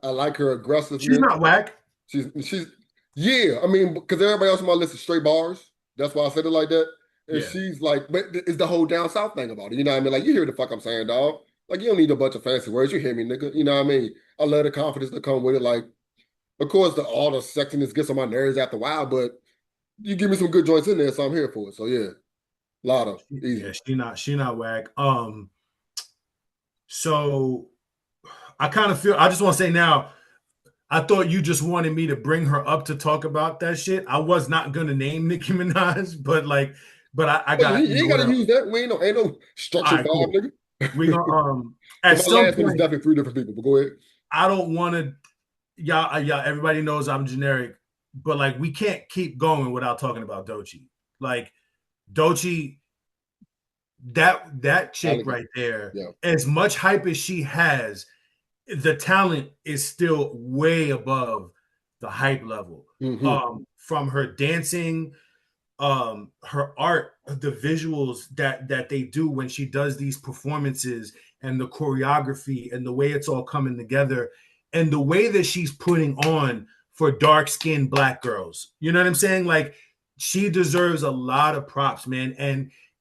B: I like her aggressiveness.
C: She's not whack.
B: She's yeah, I mean, because everybody else on my list is straight bars. That's why I said it like that. And she's like, but it's the whole down south thing about it. You know what I mean? Like, you hear the fuck I'm saying, dog. Like, you don't need a bunch of fancy words. You hear me, nigga. You know what I mean? I love the confidence that come with it. Like, of course, all the sexiness gets on my nerves after a while, but you give me some good joints in there, so I'm here for it. So yeah, Lotto, easy.
C: Yeah, she not whack. So I kind of feel, I just want to say now, I thought you just wanted me to bring her up to talk about that shit. I was not gonna name Nicki Minaj, but like, I got
B: You ain't gotta use that. We ain't no structure
C: right,
B: five,
C: cool.
B: nigga.
C: We gonna
B: So
C: at
B: my
C: some
B: last name is
C: point.
B: definitely 3 different people. But go ahead.
C: I don't want to. Y'all. Everybody knows I'm generic, but like we can't keep going without talking about Doechii. Like Doechii, that chick right there.
B: Yeah.
C: As much hype as she has, the talent is still way above the hype level. From her dancing, her art, the visuals that they do when she does these performances, and the choreography and the way it's all coming together, and the way that she's putting on for dark-skinned Black girls. You know what I'm saying? Like, she deserves a lot of props, man.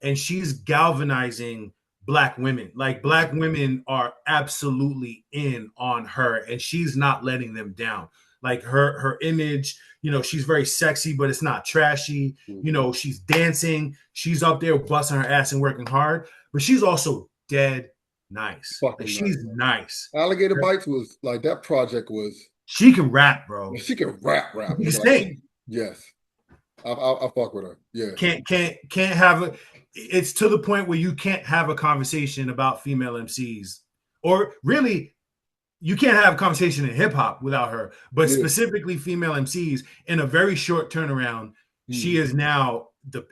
C: And she's galvanizing Black women. Like, Black women are absolutely in on her, and she's not letting them down. Like, her image, you know, she's very sexy, but it's not trashy. You know, she's dancing. She's up there busting her ass and working hard, but she's also dead nice. Like, she's nice.
B: Alligator Bites was like, that project was.
C: She can rap, bro.
B: She can rap.
C: She can sing.
B: Yes. I fuck with her. Yeah.
C: Can't have a. It's to the point where you can't have a conversation about female MCs, or really, you can't have a conversation in hip hop without her. But specifically, female MCs, in a very short turnaround, she is now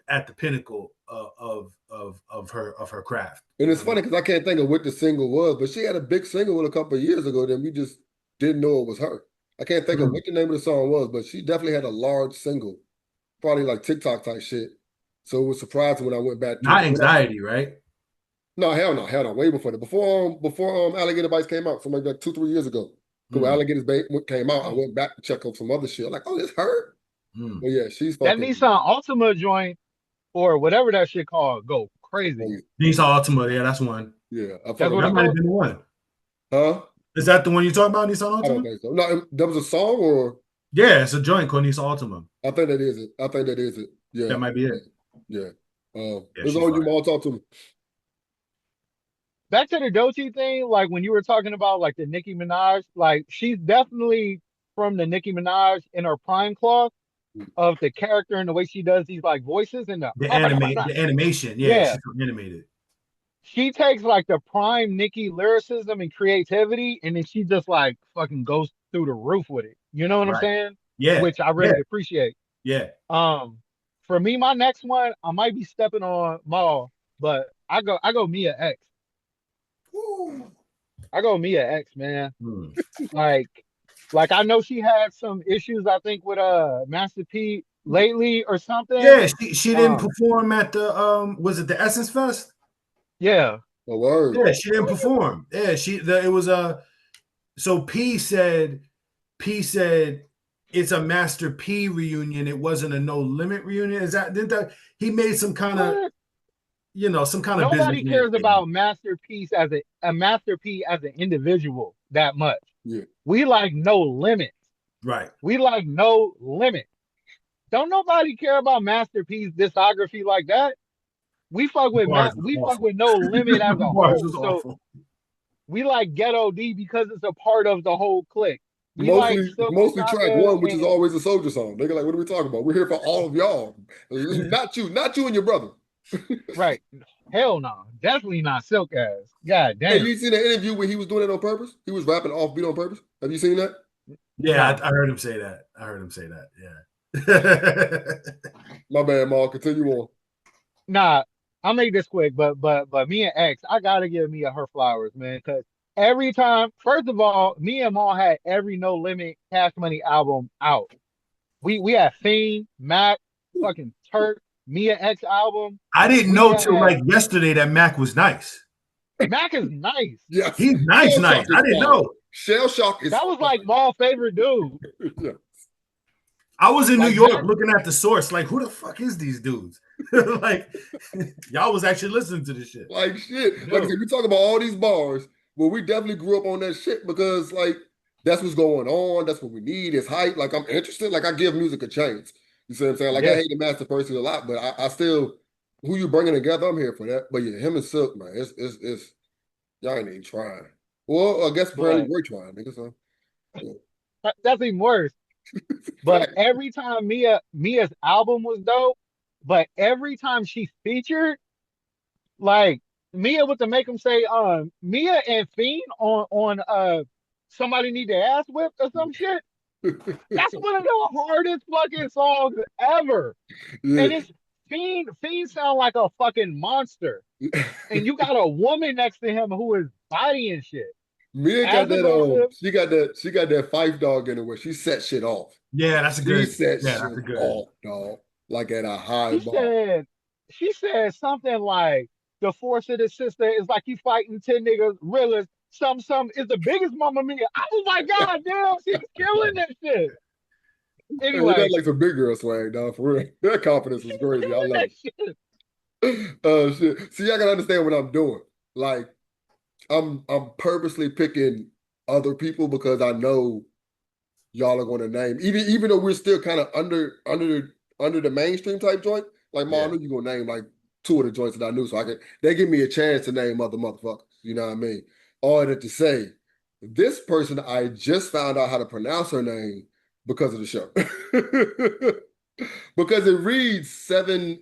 C: at the pinnacle of her craft.
B: And it's funny because I can't think of what the single was, but she had a big single a couple of years ago that we just didn't know it was her. I can't think of what the name of the song was, but she definitely had a large single, probably like TikTok type shit. So it was surprising when I went back.
C: Not Anxiety, right?
B: No, hell no, way before that. Before Alligator Bites came out, from like 2-3 years ago. Because when Alligator Bites came out, I went back to check out some other shit. Like, oh, it's her. But yeah, she's fucking.
D: That Nissan Altima joint or whatever that shit called go crazy.
C: Nissan Altima, yeah, that's one.
B: Yeah,
C: that might have been the one.
B: Huh?
C: Is that the one you're talking about, Nissan Altima?
B: I don't think so. No, that was a song, or
C: yeah, it's a joint called Nissan Altima.
B: I think that is it. Yeah,
C: that might be it.
B: Yeah. It's on you, Maal. Talk to me.
D: Back to the Doechii thing, like when you were talking about like the Nicki Minaj, like she's definitely from the Nicki Minaj in her prime cloth of the character and the way she does these like voices and the
C: animation. Yeah, she's animated.
D: She takes like the prime Nikki lyricism and creativity, and then she just like fucking goes through the roof with it. You know what I'm saying?
C: Yeah.
D: Which I really appreciate.
C: Yeah.
D: For me, my next one, I might be stepping on Maal, but I go MiaX. I go MiaX, man. Like I know she had some issues, I think, with Master P lately or something.
C: Yeah, she didn't perform at the was it the Essence Fest?
D: Yeah.
B: Oh, word.
C: Yeah, she didn't perform. Yeah, it was so P said it's a Master P reunion. It wasn't a No Limit reunion. Didn't that he made some kind of some kind of
D: nobody cares about Master P as a Master P as an individual that much.
B: Yeah.
D: We like No Limit.
C: Right.
D: We like No Limit. Don't nobody care about Master P's discography like that. We fuck with fuck with No Limit as a whole. So we like Ghetto D because it's a part of the whole clique.
B: Mostly track one, which is always a soldier song. They're like, what are we talking about? We're here for all of y'all. Not you and your brother.
D: Right. Hell no. Definitely not Silk Ass. God damn.
B: Hey, you seen the interview where he was doing it on purpose? He was rapping offbeat on purpose. Have you seen that?
C: Yeah, I heard him say that. Yeah.
B: My bad, Maal. Continue on.
D: Nah, I'll make this quick, but MiaX, I gotta give Mia her flowers, man, because every time, first of all, me and Maal had every No Limit Cash Money album out. We had Fiend, Mac, fucking Turk, MiaX album.
C: I didn't know till like yesterday that Mac was nice.
D: Mac is nice.
B: Yeah,
C: he's nice. I didn't know.
B: Shell Shock is.
D: That was like Maal's favorite dude.
B: Yeah.
C: I was in New York looking at the source, like, who the fuck is these dudes? Like, y'all was actually listening to this shit.
B: Like shit. Like I said, we talk about all these bars, well, we definitely grew up on that shit because like that's what's going on. That's what we need. It's hype. Like I'm interested. Like I give music a chance. You see what I'm saying? Like I hate the Master person a lot, but I still who you bringing together. I'm here for that. But yeah, him and Silk, man, it's Y'all ain't even trying. Well, I guess apparently we're trying, nigga. So
D: That's even worse. But every time Mia's album was dope, but every time she featured, like Mia would to make him say, Mia and Fiend on somebody need their ass whipped or some shit. That's one of the hardest fucking songs ever.
B: yeah.
D: And it's Fiend sound like a fucking monster. And you got a woman next to him who is bodying shit.
B: Mia got
D: As
B: that
D: aggressive.
B: she got that Fife dog in her where she set shit off.
C: Yeah, that's a good.
B: Set
C: Yeah,
B: shit
C: that's a good.
B: off, dog. Like at a high
D: She
B: bar.
D: said, she said something like, the force of the sister is like you fighting 10 niggas, realers. Some is the biggest mama mia. I was like, God damn, she's killing that shit.
B: Hey, that's
D: Anyway,
B: like some big girl swag, dog. For real. That confidence is crazy. I
D: killing
B: love
D: that
B: it.
D: shit.
B: Shit. See, I gotta understand what I'm doing. Like, I'm purposely picking other people because I know y'all are going to name, even though we're still kind of under the mainstream type joint. Like, Maal, I knew you gonna name like two of the joints that I knew, so they give me a chance to name other motherfuckers. You know what I mean? All that to say, this person I just found out how to pronounce her name because of the show. Because it reads 7XVE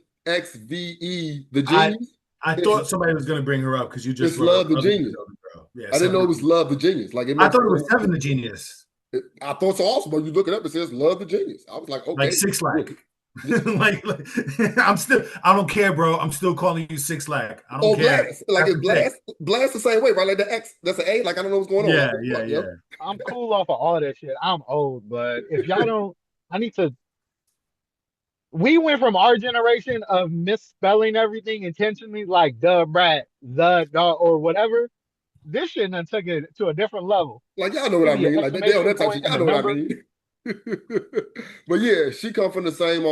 B: the Genius.
C: I thought somebody was going to bring her up because you just
B: It's Love the
C: other
B: Genius.
C: girl. Yeah,
B: I didn't know it was Love the Genius. Like it
C: I
B: makes
C: thought it was Seven the Genius.
B: I thought so also, but you look it up, it says Love the Genius. I was like, okay.
C: Like Six Lack. like I don't care, bro. I'm still calling you Six Lack. I don't care.
B: Blast. Like it's blast the same way, right? Like the X, that's an A. Like I don't know what's going on.
C: Yeah,
B: like,
C: yeah.
D: I'm cool off of all that shit. I'm old, but if y'all don't, I need to. We went from our generation of misspelling everything intentionally, like DaBrat, the dog, or whatever. This shit done took it to a different level.
B: Like y'all know what
D: Give
B: I
D: me an
B: mean. Like they on
D: exclamation
B: that type of
D: point
B: shit.
D: and
B: Y'all
D: a
B: know what I
D: number.
B: mean. But yeah, she come from the same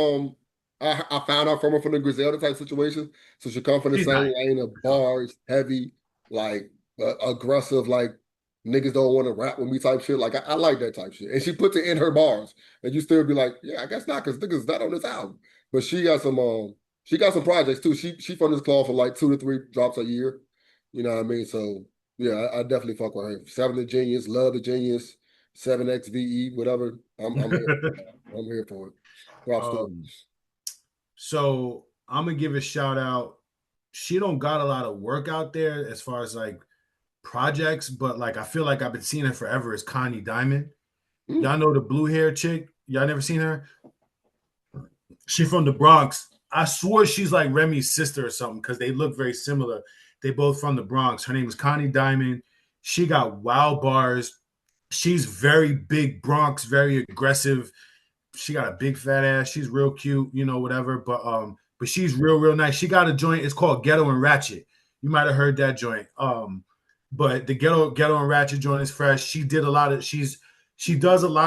B: I found out from her from the Griselda type situation. So she come from the same lane of bars, heavy, like aggressive, like niggas don't want to rap with me type shit. Like I like that type shit. And she puts it in her bars. And you still be like, yeah, I guess not, because niggas not on this album. But she got some projects too. She from this cloth for like 2 to 3 drops a year. You know what I mean? So yeah, I definitely fuck with her. Seven the Genius, Love the Genius, 7XVE, whatever. I'm here for it. Props to it.
C: So I'm gonna give a shout out. She don't got a lot of work out there as far as like projects, but like I feel like I've been seeing her forever. Is Connie Diamond? Y'all know the blue hair chick? Y'all never seen her? She from the Bronx. I swore she's like Remy's sister or something because they look very similar. They both from the Bronx. Her name is Connie Diamond. She got wild bars. She's very big Bronx, very aggressive. She got a big fat ass. She's real cute, whatever. But she's real nice. She got a joint. It's called Ghetto and Ratchet. You might have heard that joint. But the Ghetto and Ratchet joint is fresh. She does a lot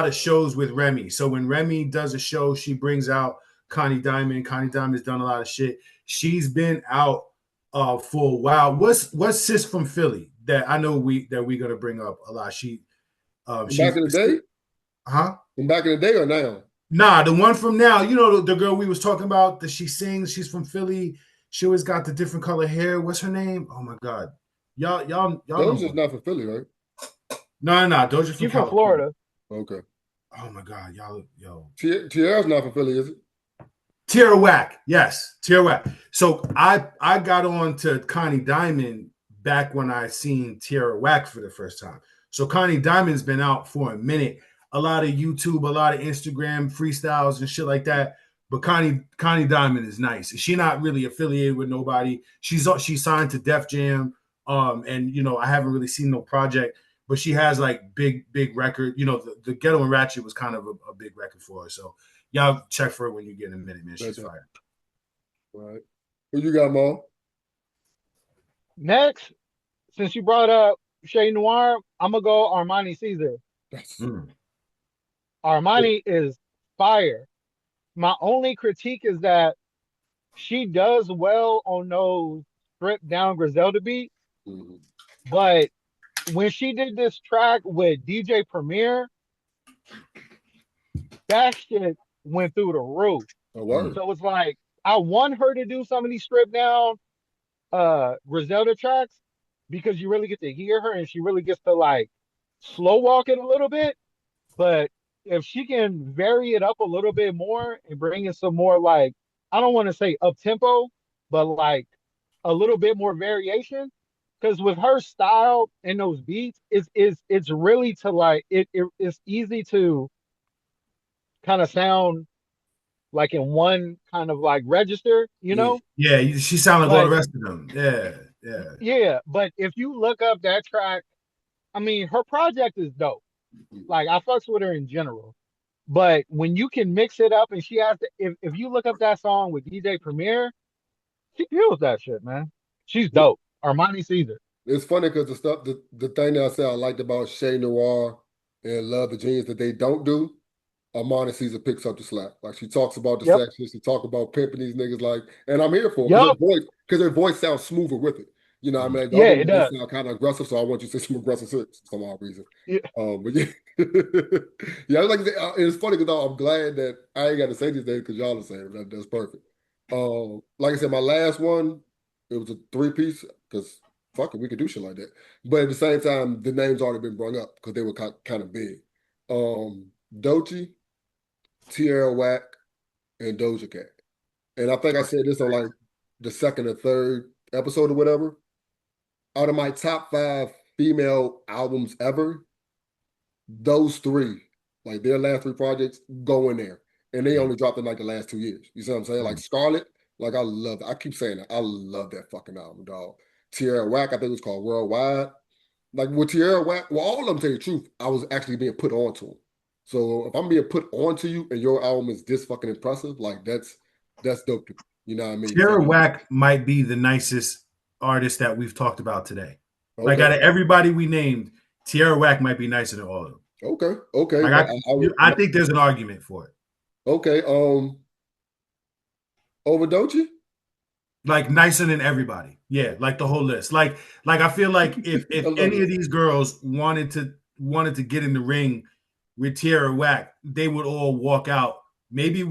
C: of shows with Remy. So when Remy does a show, she brings out Connie Diamond. Connie Diamond's done a lot of shit. She's been out for a while. What's sis from Philly that I know we're gonna bring up a lot?
B: Back in the day?
C: Huh?
B: From back in the day or now?
C: Nah, the one from now. The girl we was talking about that she sings. She's from Philly. She always got the different color hair. What's her name? Oh my god, y'all.
B: Doja's not from Philly, right?
C: No. Doja from
D: California. Florida.
B: Okay.
C: Oh my god, yo.
B: Tierra's not from Philly, is it?
C: Tierra Whacl, yes, Tierra Whacl. So I got on to Connie Diamond back when I seen Tierra Whacl for the first time. So Connie Diamond's been out for a minute. A lot of YouTube, a lot of Instagram freestyles and shit like that. But Connie Diamond is nice. She's not really affiliated with nobody. She's signed to Def Jam. And I haven't really seen no project, but she has like big record. The Ghetto and Ratchet was kind of a big record for her. So y'all check for it when you get in a minute, man. She's fire.
B: Right. Who you got, Maal?
D: Next, since you brought up CheNior, I'm gonna go Armani Ceasar. Armani is fire. My only critique is that she does well on those stripped down Griselda beats, but when she did this track with DJ Premier, that shit went through the roof. So it's like I want her to do some of these stripped down Griselda tracks, because you really get to hear her and she really gets to like slow walk it a little bit. But if she can vary it up a little bit more and bring in some more like, I don't want to say up tempo, but like a little bit more variation. Because with her style and those beats, it's really to like it's easy to kind of sound like in one kind of like register, you
B: Yeah.
D: know?
C: Yeah, she sound like all the
D: But
C: rest of them. Yeah, yeah.
D: yeah, but if you look up that track, I mean, her project is dope. Like I fucks with her in general. But when you can mix it up and she has to, if you look up that song with DJ Premier, she kills that shit, man. She's dope. Armani Ceasar.
B: It's funny because the thing that I said I liked about CheNior and Love the Genius that they don't do, Armani Ceasar picks up the slack. Like she talks about the
D: Yep.
B: section, she talk about pimping these niggas, like, and I'm here for it
D: Yep.
B: because her voice sounds smoother with it. You know what I mean? The
D: Yeah,
B: other
D: it
B: ones
D: does.
B: sound kind of aggressive, so I want you to say some aggressive shit for some odd reason.
D: Yeah.
B: But yeah, yeah, like it's funny because I'm glad that I ain't got to say these days because y'all are saying it. That's perfect. Like I said, my last one, it was a 3-piece because fuck it, we could do shit like that. But at the same time, the names already been brought up because they were kind of big. Doechii, Tierra Whacl, and Doja Cat. And I think I said this on like the second or third episode or whatever. Out of my top 5 female albums ever, those 3, like their last 3 projects, go in there. And they only dropped in like the last 2 years. You see what I'm saying? Like Scarlet, like I love it. I keep saying that. I love that fucking album, dog. Tierra Whacl, I think it was called Worldwide. Like with Tierra Whacl, well, all of them tell you the truth, I was actually being put onto them. So if I'm being put onto you and your album is this fucking impressive, like that's dope to me. You know what I mean?
C: Tierra
B: So,
C: Whacl might be the nicest artist that we've talked about today.
B: okay.
C: Like out of everybody we named, Tierra Whacl might be nicer than all of them.
B: Okay.
C: Like I think there's an argument for it.
B: Okay. Over Doechii?
C: Like nicer than everybody. Yeah, like the whole list. Like I feel like if any of these girls wanted to get in the ring with Tierra Whacl, they would all walk out. Maybe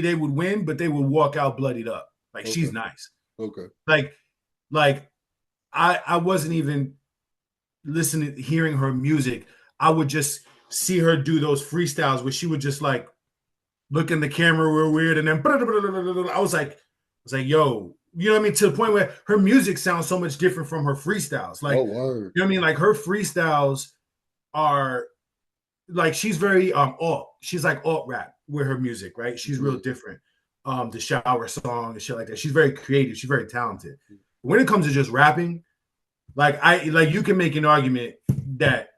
C: they would win, but they would walk out bloodied up. Like she's nice.
B: Okay.
C: Like I wasn't even hearing her music. I would just see her do those freestyles where she would just like look in the camera real weird, and then I was like, yo, you know what I mean? To the point where her music sounds so much different from her freestyles. Like,
B: you know
C: what I mean? Like her freestyles are like she's very alt. She's like alt rap with her music, right? She's real different. The shower song and shit like that. She's very creative. She's very talented. When it comes to just rapping, like you can make an argument that,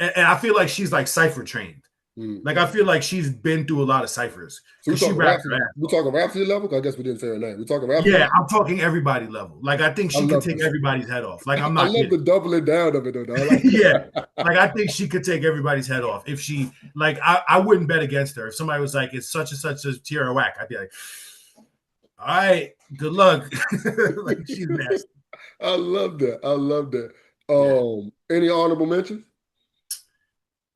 C: and I feel like she's like cipher trained. Like I feel like she's been through a lot of ciphers.
B: So we talking Rhapsody level? I guess we didn't say her name. We talking Rhapsody?
C: Yeah, I'm talking everybody level. Like I think she could take everybody's head off. Like I'm not.
B: I love the doubling down of it though.
C: Yeah, like I think she could take everybody's head off if she. Like I wouldn't bet against her if somebody was like it's such and such as Tierra Whacl. I'd be like, all right, good luck. Like she's nasty.
B: I love that. Any honorable mentions?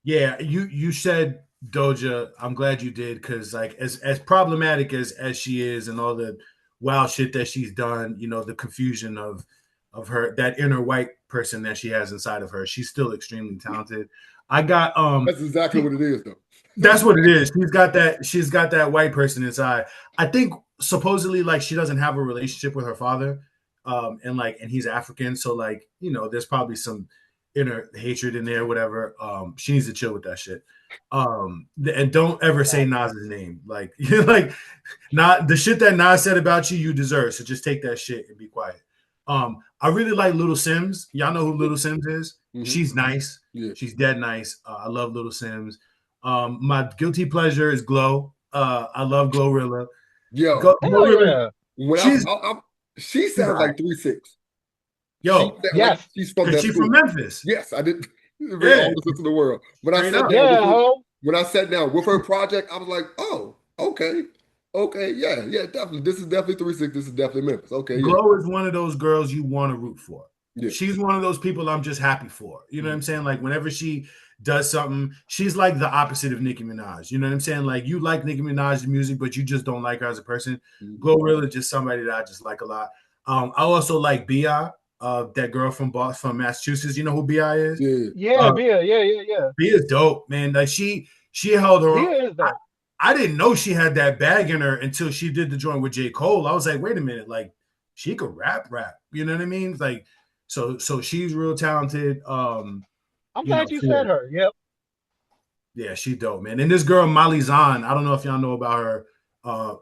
C: Yeah, you said Doja. I'm glad you did because like as problematic as she is and all the wild shit that she's done, you know, the confusion of her, that inner white person that she has inside of her, she's still extremely talented. I got
B: that's exactly what it is though.
C: That's what it is. She's got that white person inside. I think supposedly like she doesn't have a relationship with her father. And he's African, so like, you know, there's probably some inner hatred in there, whatever. She needs to chill with that shit. And don't ever say Nas's name. Like, like not the shit that Nas said about you deserve. So just take that shit and be quiet. I really like Little Sims. Y'all know who Little Sims is? Mm-hmm. She's nice. Yeah. She's dead nice. I love Little Sims. My guilty pleasure is Glow. I love GloRilla.
B: Yo,
D: GloRilla.
B: She sounds like 3-6.
C: Yo,
B: yes, like she's from
C: Memphis.
B: Yes, I did. Very oldest in the world. When I sat down with her project, I was like, oh, okay, yeah, definitely. This is definitely 3-6. This is definitely Memphis. Okay,
C: Glow is one of those girls you want to root for.
B: Yeah.
C: She's one of those people I'm just happy for. You know what I'm saying? Like whenever she does something, she's like the opposite of Nicki Minaj. You know what I'm saying? Like you like Nicki Minaj's music, but you just don't like her as a person. GloRilla is just somebody that I just like a lot. I also like Bi. that girl from Boston, from Massachusetts. You know who Bi is?
B: Yeah.
D: Yeah, Bia. Yeah.
C: Bi is dope, man. Like she held her.
D: Bia is dope.
C: I didn't know she had that bag in her until she did the joint with J. Cole. I was like, wait a minute, like she could rap. You know what I mean? Like, so she's real talented.
D: I'm glad you said her. Yep.
C: Yeah, she dope, man. And this girl MaleighZan, I don't know if y'all know about her. I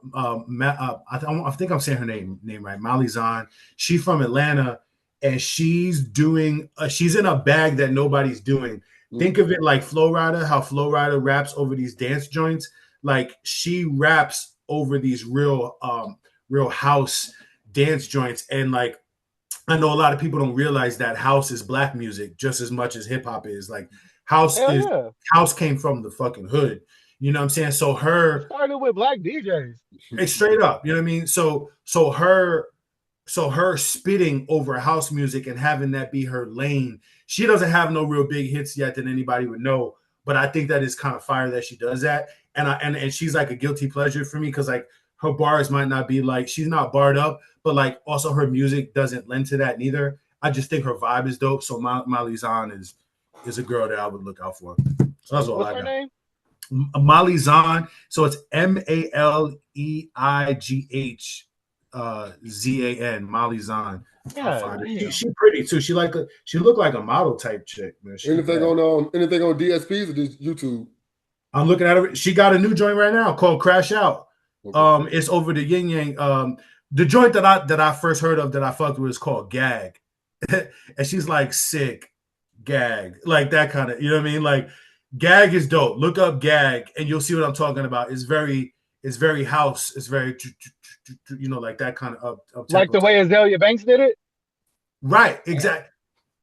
C: think I'm saying her name right. MaleighZan. She's from Atlanta, and she's in a bag that nobody's doing. Think of it like Flo Rida, how Flo Rida raps over these dance joints. Like she raps over these real house dance joints. And like I know a lot of people don't realize that house is black music just as much as hip hop is. Like house came from the fucking hood. You know what I'm saying? So her
D: started with black DJs.
C: It's straight up. You know what I mean? So her spitting over house music and having that be her lane. She doesn't have no real big hits yet that anybody would know, but I think that is kind of fire that she does that. And she's like a guilty pleasure for me because like her bars might not be like she's not barred up, but like also her music doesn't lend to that neither. I just think her vibe is dope. So MaleighZan is a girl that I would look out for. So that's all
D: What's
C: I
D: her
C: got.
D: name?
C: MaleighZan. So it's MaleighZan. MaleighZan.
D: Yeah,
C: She pretty too. She looked like a model type chick, man.
B: Anything on DSPs or just YouTube?
C: I'm looking at her. She got a new joint right now called Crash Out.
B: Okay.
C: It's over the Yin Yang. The joint that I first heard of that I fucked with is called Gag. And she's like sick gag. Like that kind of, you know what I mean? Like Gag is dope. Look up Gag and you'll see what I'm talking about. It's very house. It's very, you know, like that kind of up
D: like the way AzalieaBanks did it.
C: Right, exactly.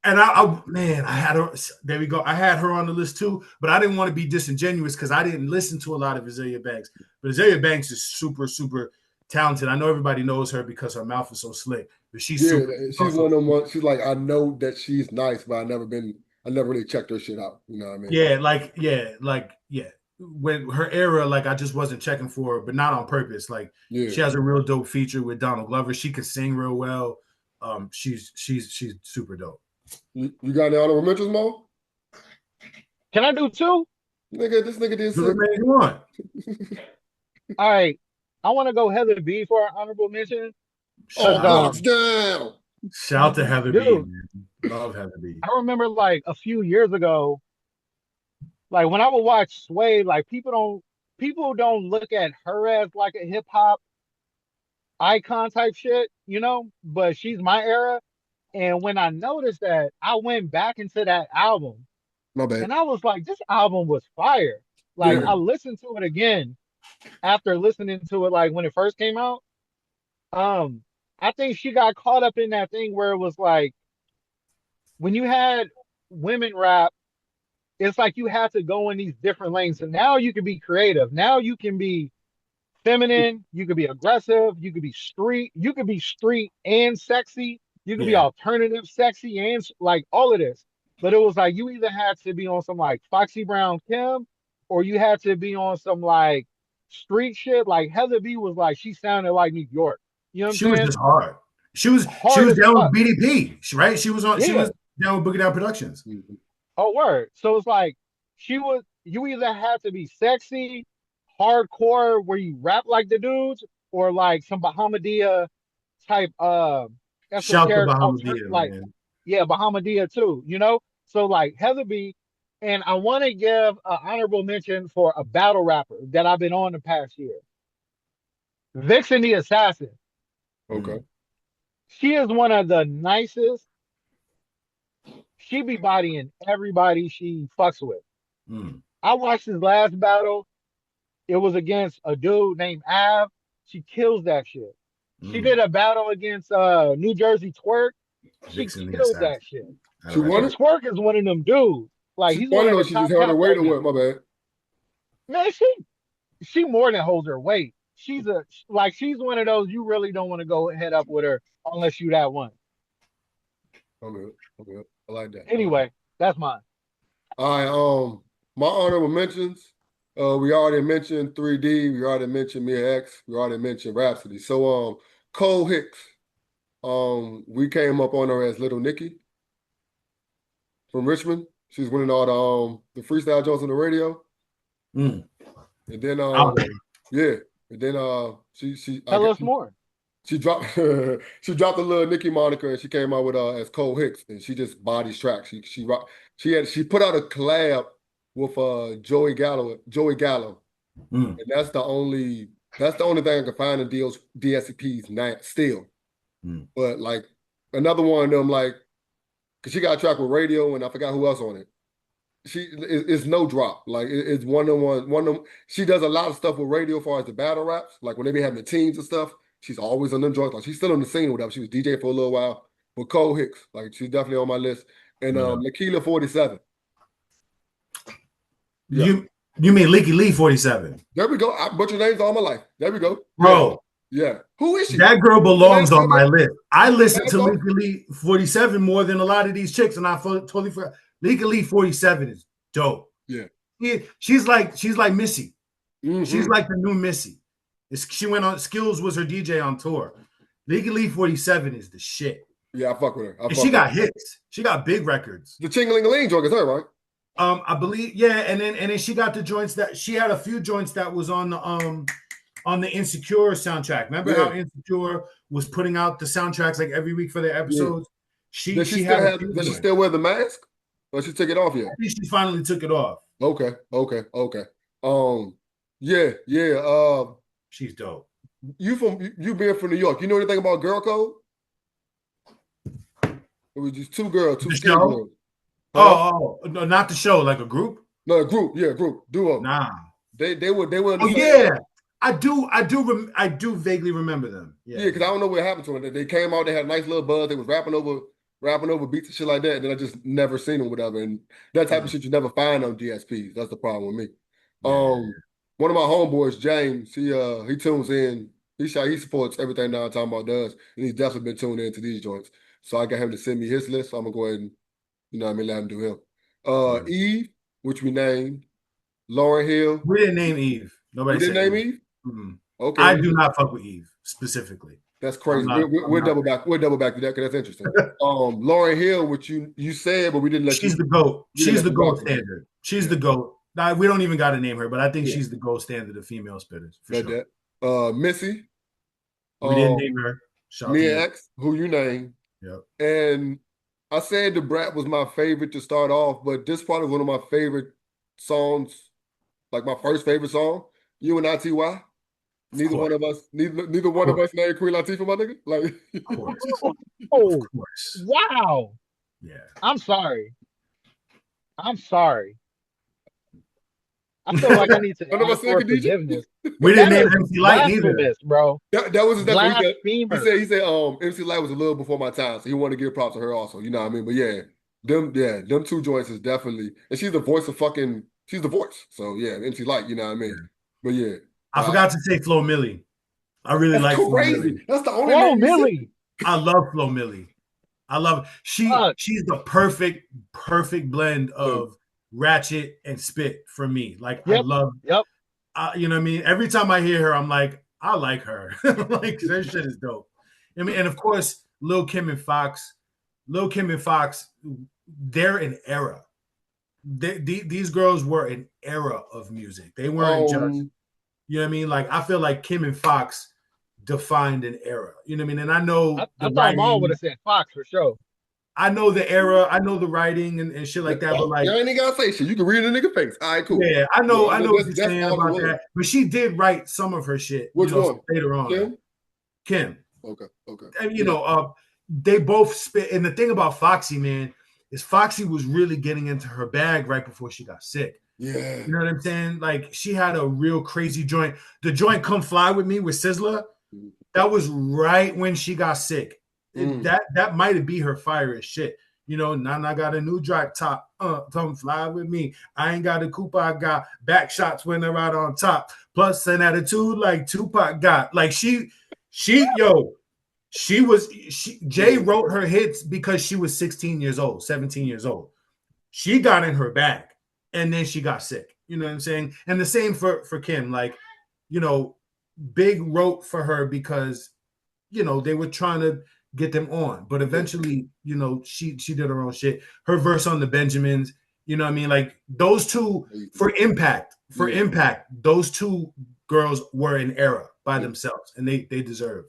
C: And I had her. There we go. I had her on the list too, but I didn't want to be disingenuous because I didn't listen to a lot of AzalieaBanks. But AzalieaBanks is super, super talented. I know everybody knows her because her mouth is so slick. But she's
B: she's one of them ones. She's like, I know that she's nice, but I never really checked her shit out. You know what I mean?
C: Yeah. When her era, like I just wasn't checking for her, but not on purpose. Like she has a real dope feature with Donald Glover. She can sing real well. She's super dope.
B: You got any honorable mentions, Mo?
D: Can I do two?
B: This nigga did
C: six. You want?
D: All right. I want to go HeatherB for our honorable mention.
B: Down.
C: Shout to HeatherB, man. Love HeatherB.
D: I remember like a few years ago, like when I would watch Sway, like people don't look at her as like a hip hop icon type shit, you know, but she's my era. And when I noticed that, I went back into that album.
B: My bad.
D: And I was like, this album was fire. Like I listened to it again after listening to it like when it first came out. I think she got caught up in that thing where it was like when you had women rap, it's like you had to go in these different lanes. So now you can be creative. Now you can be feminine, you could be aggressive, you could be street and sexy. You could be alternative, sexy, and like all of this. But it was like you either had to be on some like Foxy Brown Kim, or you had to be on some like street shit. Like HeatherB was like she sounded like New York. You know what I'm saying?
C: She was just hard. She was down with BDP, right? She was down with Boogie Down Productions.
D: Oh, word. So it's like you either had to be sexy, hardcore, where you rap like the dudes, or like some Bahamadia type
C: shout to Bahamadia,
D: like,
C: man.
D: Yeah, Bahamadia too, you know? So like HeatherB, and I want to give an honorable mention for a battle rapper that I've been on the past year. Vixen the Assassin.
B: Okay.
D: She is one of the nicest. She be bodying everybody she fucks with. I watched his last battle. It was against a dude named Av. She kills that shit. She did a battle against New Jersey Twerk. She killed that shit.
B: She won it?
D: Twerk is one of them dudes. Like he's one of the
B: she just held her weight or what? My bad.
D: Man, she more than holds her weight. She's one of those you really don't want to go head up with her unless you that one.
B: Okay. I like that.
D: Anyway, that's mine.
B: All right. My honorable mentions. We already mentioned 3D. We already mentioned MiaX. We already mentioned Rhapsody. So Cole Hicks. We came up on her as LilNikki from Richmond. She's winning all the freestyle joints on the radio.
C: Mm.
B: And then
C: Okay.
B: yeah. And then
D: Tell us more.
B: She dropped she dropped the LilNikki moniker and she came out with as Cole Hicks and she just bodies tracks. She put out a collab with Joey Gallo. And that's the only thing I can find in DSP's now still. But like another one of them, like, cause she got a track with Radio and I forgot who else on it. It's no drop. Like it's one of them. She does a lot of stuff with Radio as far as the battle raps. Like when they be having the teams and stuff, she's always on them joints. Like she's still on the scene or whatever. She was DJ for a little while. But Cole Hicks, like she's definitely on my list. And Nikki 47.
C: Yeah. You mean Leaky Lee 47?
B: There we go. I butcher names all my life. There we go.
C: Bro.
B: Yeah. Who is she?
C: That girl belongs on my list. I listen to Leaky Lee 47 more than a lot of these chicks, and I totally forgot. Leaky Lee 47 is dope.
B: Yeah.
C: She's like Missy.
B: Mm-hmm.
C: She's like the new Missy. She went on Skills was her DJ on tour. Leaky Lee 47 is the shit.
B: Yeah, I fuck with her.
C: And she got hits. She got big records.
B: The Ching-a-ling-a-ling joint is her, right?
C: I believe, yeah, and then she got the joints that she had a few joints that was on the Insecure soundtrack. Remember how Insecure was putting out the soundtracks like every week for their episodes?
B: Yeah. Does she still wear the mask? Or she took it off yet?
C: I think she finally took it off.
B: Okay. Yeah.
C: She's dope.
B: You being from New York, you know anything about girl code? It was just two girls, two skinny girls.
C: Oh, no, not the show, like a group?
B: No, a group, duo.
C: Nah.
B: They were
C: Oh yeah. I do vaguely remember them.
B: Yeah, because I don't know what happened to them. They came out, they had a nice little buzz, they was rapping over beats and shit like that, and then I just never seen them, whatever. And that type of shit you never find on DSPs. That's the problem with me. Yeah. One of my homeboys, James, he tunes in. He supports everything now TalmBout does, and he's definitely been tuned into these joints. So I got him to send me his list. So I'm gonna go ahead and, let him do him. Eve, which we named, Lauryn Hill.
C: We didn't name Eve. Nobody
B: didn't name Eve.
C: Mm-hmm.
B: Okay.
C: I do not fuck with Eve specifically.
B: That's crazy. We'll double back. We'll double back to that because that's interesting. Lauryn Hill, which you said, but we didn't let
C: She's the GOAT. She's the GOAT standard. She's the GOAT. Now, we don't even got to name her, but I think she's the GOAT standard of female spitters. For sure.
B: That. Missy.
C: We didn't name her.
B: MiaX, who you named.
C: Yep. And
B: I said DaBrat was my favorite to start off, but this part is one of my favorite songs, like my first favorite song. UNITY. Neither one of us named Queen Latifah, my nigga. Like,
C: of course.
D: Of course. Wow.
C: Yeah.
D: I'm sorry. I feel like I need to ask for forgiveness.
C: We didn't name MC Lyte either,
D: bro.
B: That was exactly
D: what
B: he said. MC Lyte was a little before my time, so he wanted to give props to her also. You know what I mean? But them two joints is definitely, and she's the voice. So yeah, MC Lyte. You know what I mean? But yeah,
C: I forgot to say FloMilli. I really like FloMilli.
B: That's the only
D: FloMilli.
C: I love FloMilli. I love she's the perfect blend of ratchet and spit for me. Like I love.
D: Yep.
C: You know what I mean? Every time I hear her, I'm like, I like her. Like that shit is dope. I mean, and of course, Lil Kim and Fox, they're an era. These girls were an era of music. They weren't just, you know what I mean? Like I feel like Kim and Fox defined an era. You know what I mean? And I know
D: I thought Maal would have said Fox for sure.
C: I know the era, I know the writing and shit like that, but like
B: you ain't even gotta say shit. You can read in a nigga face. All right, cool.
C: Yeah, I know what you're saying about that. But she did write some of her shit.
B: Which one?
C: Later on. Kim.
B: Okay.
C: And they both spit. And the thing about Foxy, man, is Foxy was really getting into her bag right before she got sick.
B: Yeah.
C: You know what I'm saying? Like she had a real crazy joint. The joint Come Fly With Me with Sizzla, that was right when she got sick. That might be her fire as shit. You know, Nana got a new drop top. Come fly with me. I ain't got a coupe. I got back shots when they're out on top. Plus an attitude like Tupac got. Like Jay wrote her hits because she was 16 years old, 17 years old. She got in her bag and then she got sick. You know what I'm saying? And the same for Kim. Like, Big wrote for her because, they were trying to get them on. But eventually, you know, she did her own shit. Her verse on the Benjamins, you know what I mean? Like those two for impact, those two girls were an era by themselves, and they deserve.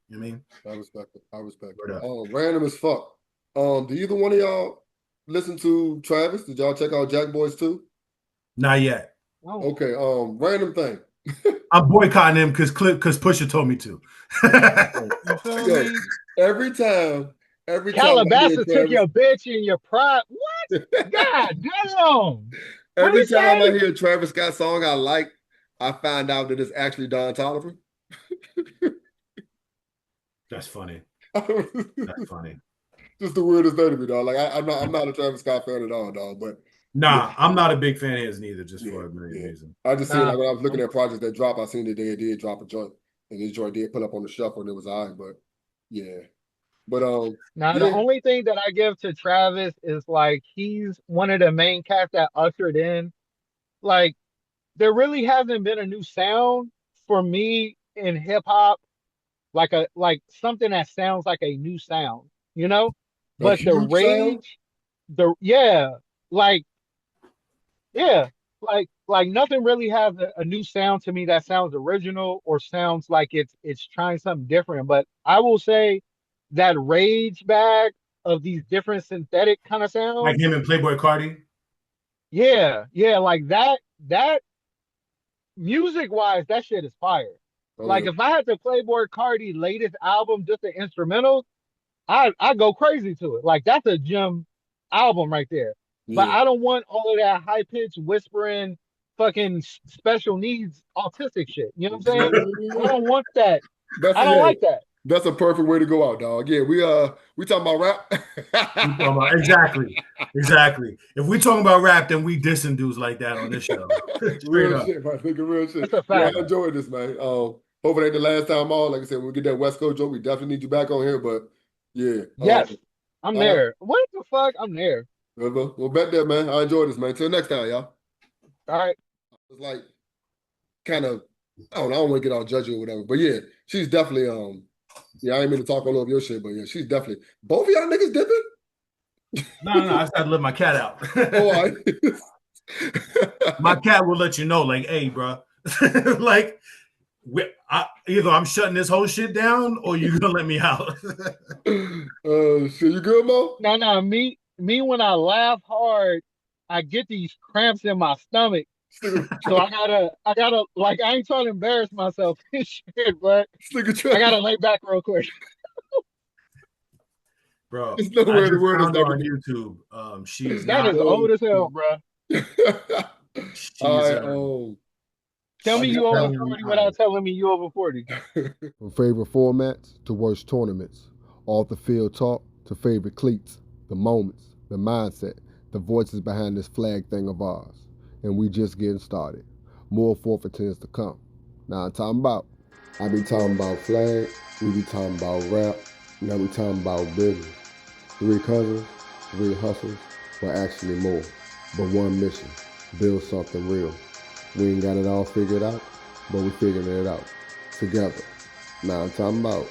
C: You know what I mean?
B: I respect it. I respect it. Random as fuck. Do either one of y'all listen to Travis? Did y'all check out Jack Boys too?
C: Not yet.
B: Oh. Okay. Random thing.
C: I'm boycotting him because Pusha told me to.
D: You feel me?
B: Every time
D: Calabasas took your bitch and your pride. What? God damn.
B: Every time I hear a Travis Scott song I like, I find out that it's actually Don Toliver.
C: That's funny. That's funny.
B: Just the weirdest thing to me, dog. Like I'm not a Travis Scott fan at all, dog. But
C: nah, I'm not a big fan of his neither, just for a million reasons.
B: I just seen, like, when I was looking at projects that dropped, I seen that they did drop a joint, and this joint did put up on the shuffle, and it was all right. But
D: now the only thing that I give to Travis is like he's one of the main cats that ushered in. Like there really hasn't been a new sound for me in hip hop, like something that sounds like a new sound, you know. But the rage, like nothing really has a new sound to me that sounds original or sounds like it's trying something different. But I will say that rage bag of these different synthetic kind of sounds,
C: like him and Playboi Carti.
D: Yeah, like that music wise, that shit is fire. Like if I had to Playboi Carti latest album, just the instrumentals, I go crazy to it. Like that's a gem album right there. But I don't want all of that high pitched whispering, fucking special needs autistic shit. You know what I'm saying? I don't want that. I don't like that.
B: That's a perfect way to go out, dog. Yeah, we talking about rap.
C: Exactly. If we talking about rap, then we dissing dudes like that on this show.
B: Real shit, man. Real shit.
D: That's a fact.
B: I enjoyed this, man. Hopefully it ain't the last time. All like I said, when we get that West Coast joke, we definitely need you back on here. But yeah,
D: yes, I'm there. What the fuck? I'm there.
B: We'll bet that, man. I enjoyed this, man. Till next time, y'all.
D: All right.
B: It's like kind of, I don't want to get all judgy or whatever, but yeah, she's definitely I ain't mean to talk all over your shit, but yeah, she's definitely. Both of y'all niggas dipping?
C: No, I just had to let my cat out.
B: Oh,
C: my cat will let you know, like, hey, bro, like, either I'm shutting this whole shit down or you gonna let me out.
B: Shit, you good, Mo?
D: No, me when I laugh hard, I get these cramps in my stomach. So I gotta like I ain't trying to embarrass myself and shit, but I gotta lay back real quick.
C: Bro,
B: there's nowhere to word
C: on YouTube. She's
D: that is old as hell, bro. Tell me you over 40 without telling me you over 40.
B: From favorite formats to worst tournaments, off the field talk to favorite cleats, the moments, the mindset, the voices behind this flag thing of ours. And we just getting started. More forfeitings to come. Now I'm talking about. I be talking about flag, we be talking about rap, now we talking about business. 3 cousins, 3 hustles, but actually more. But one mission, build something real. We ain't got it all figured out, but we figuring it out together. Now I'm talking about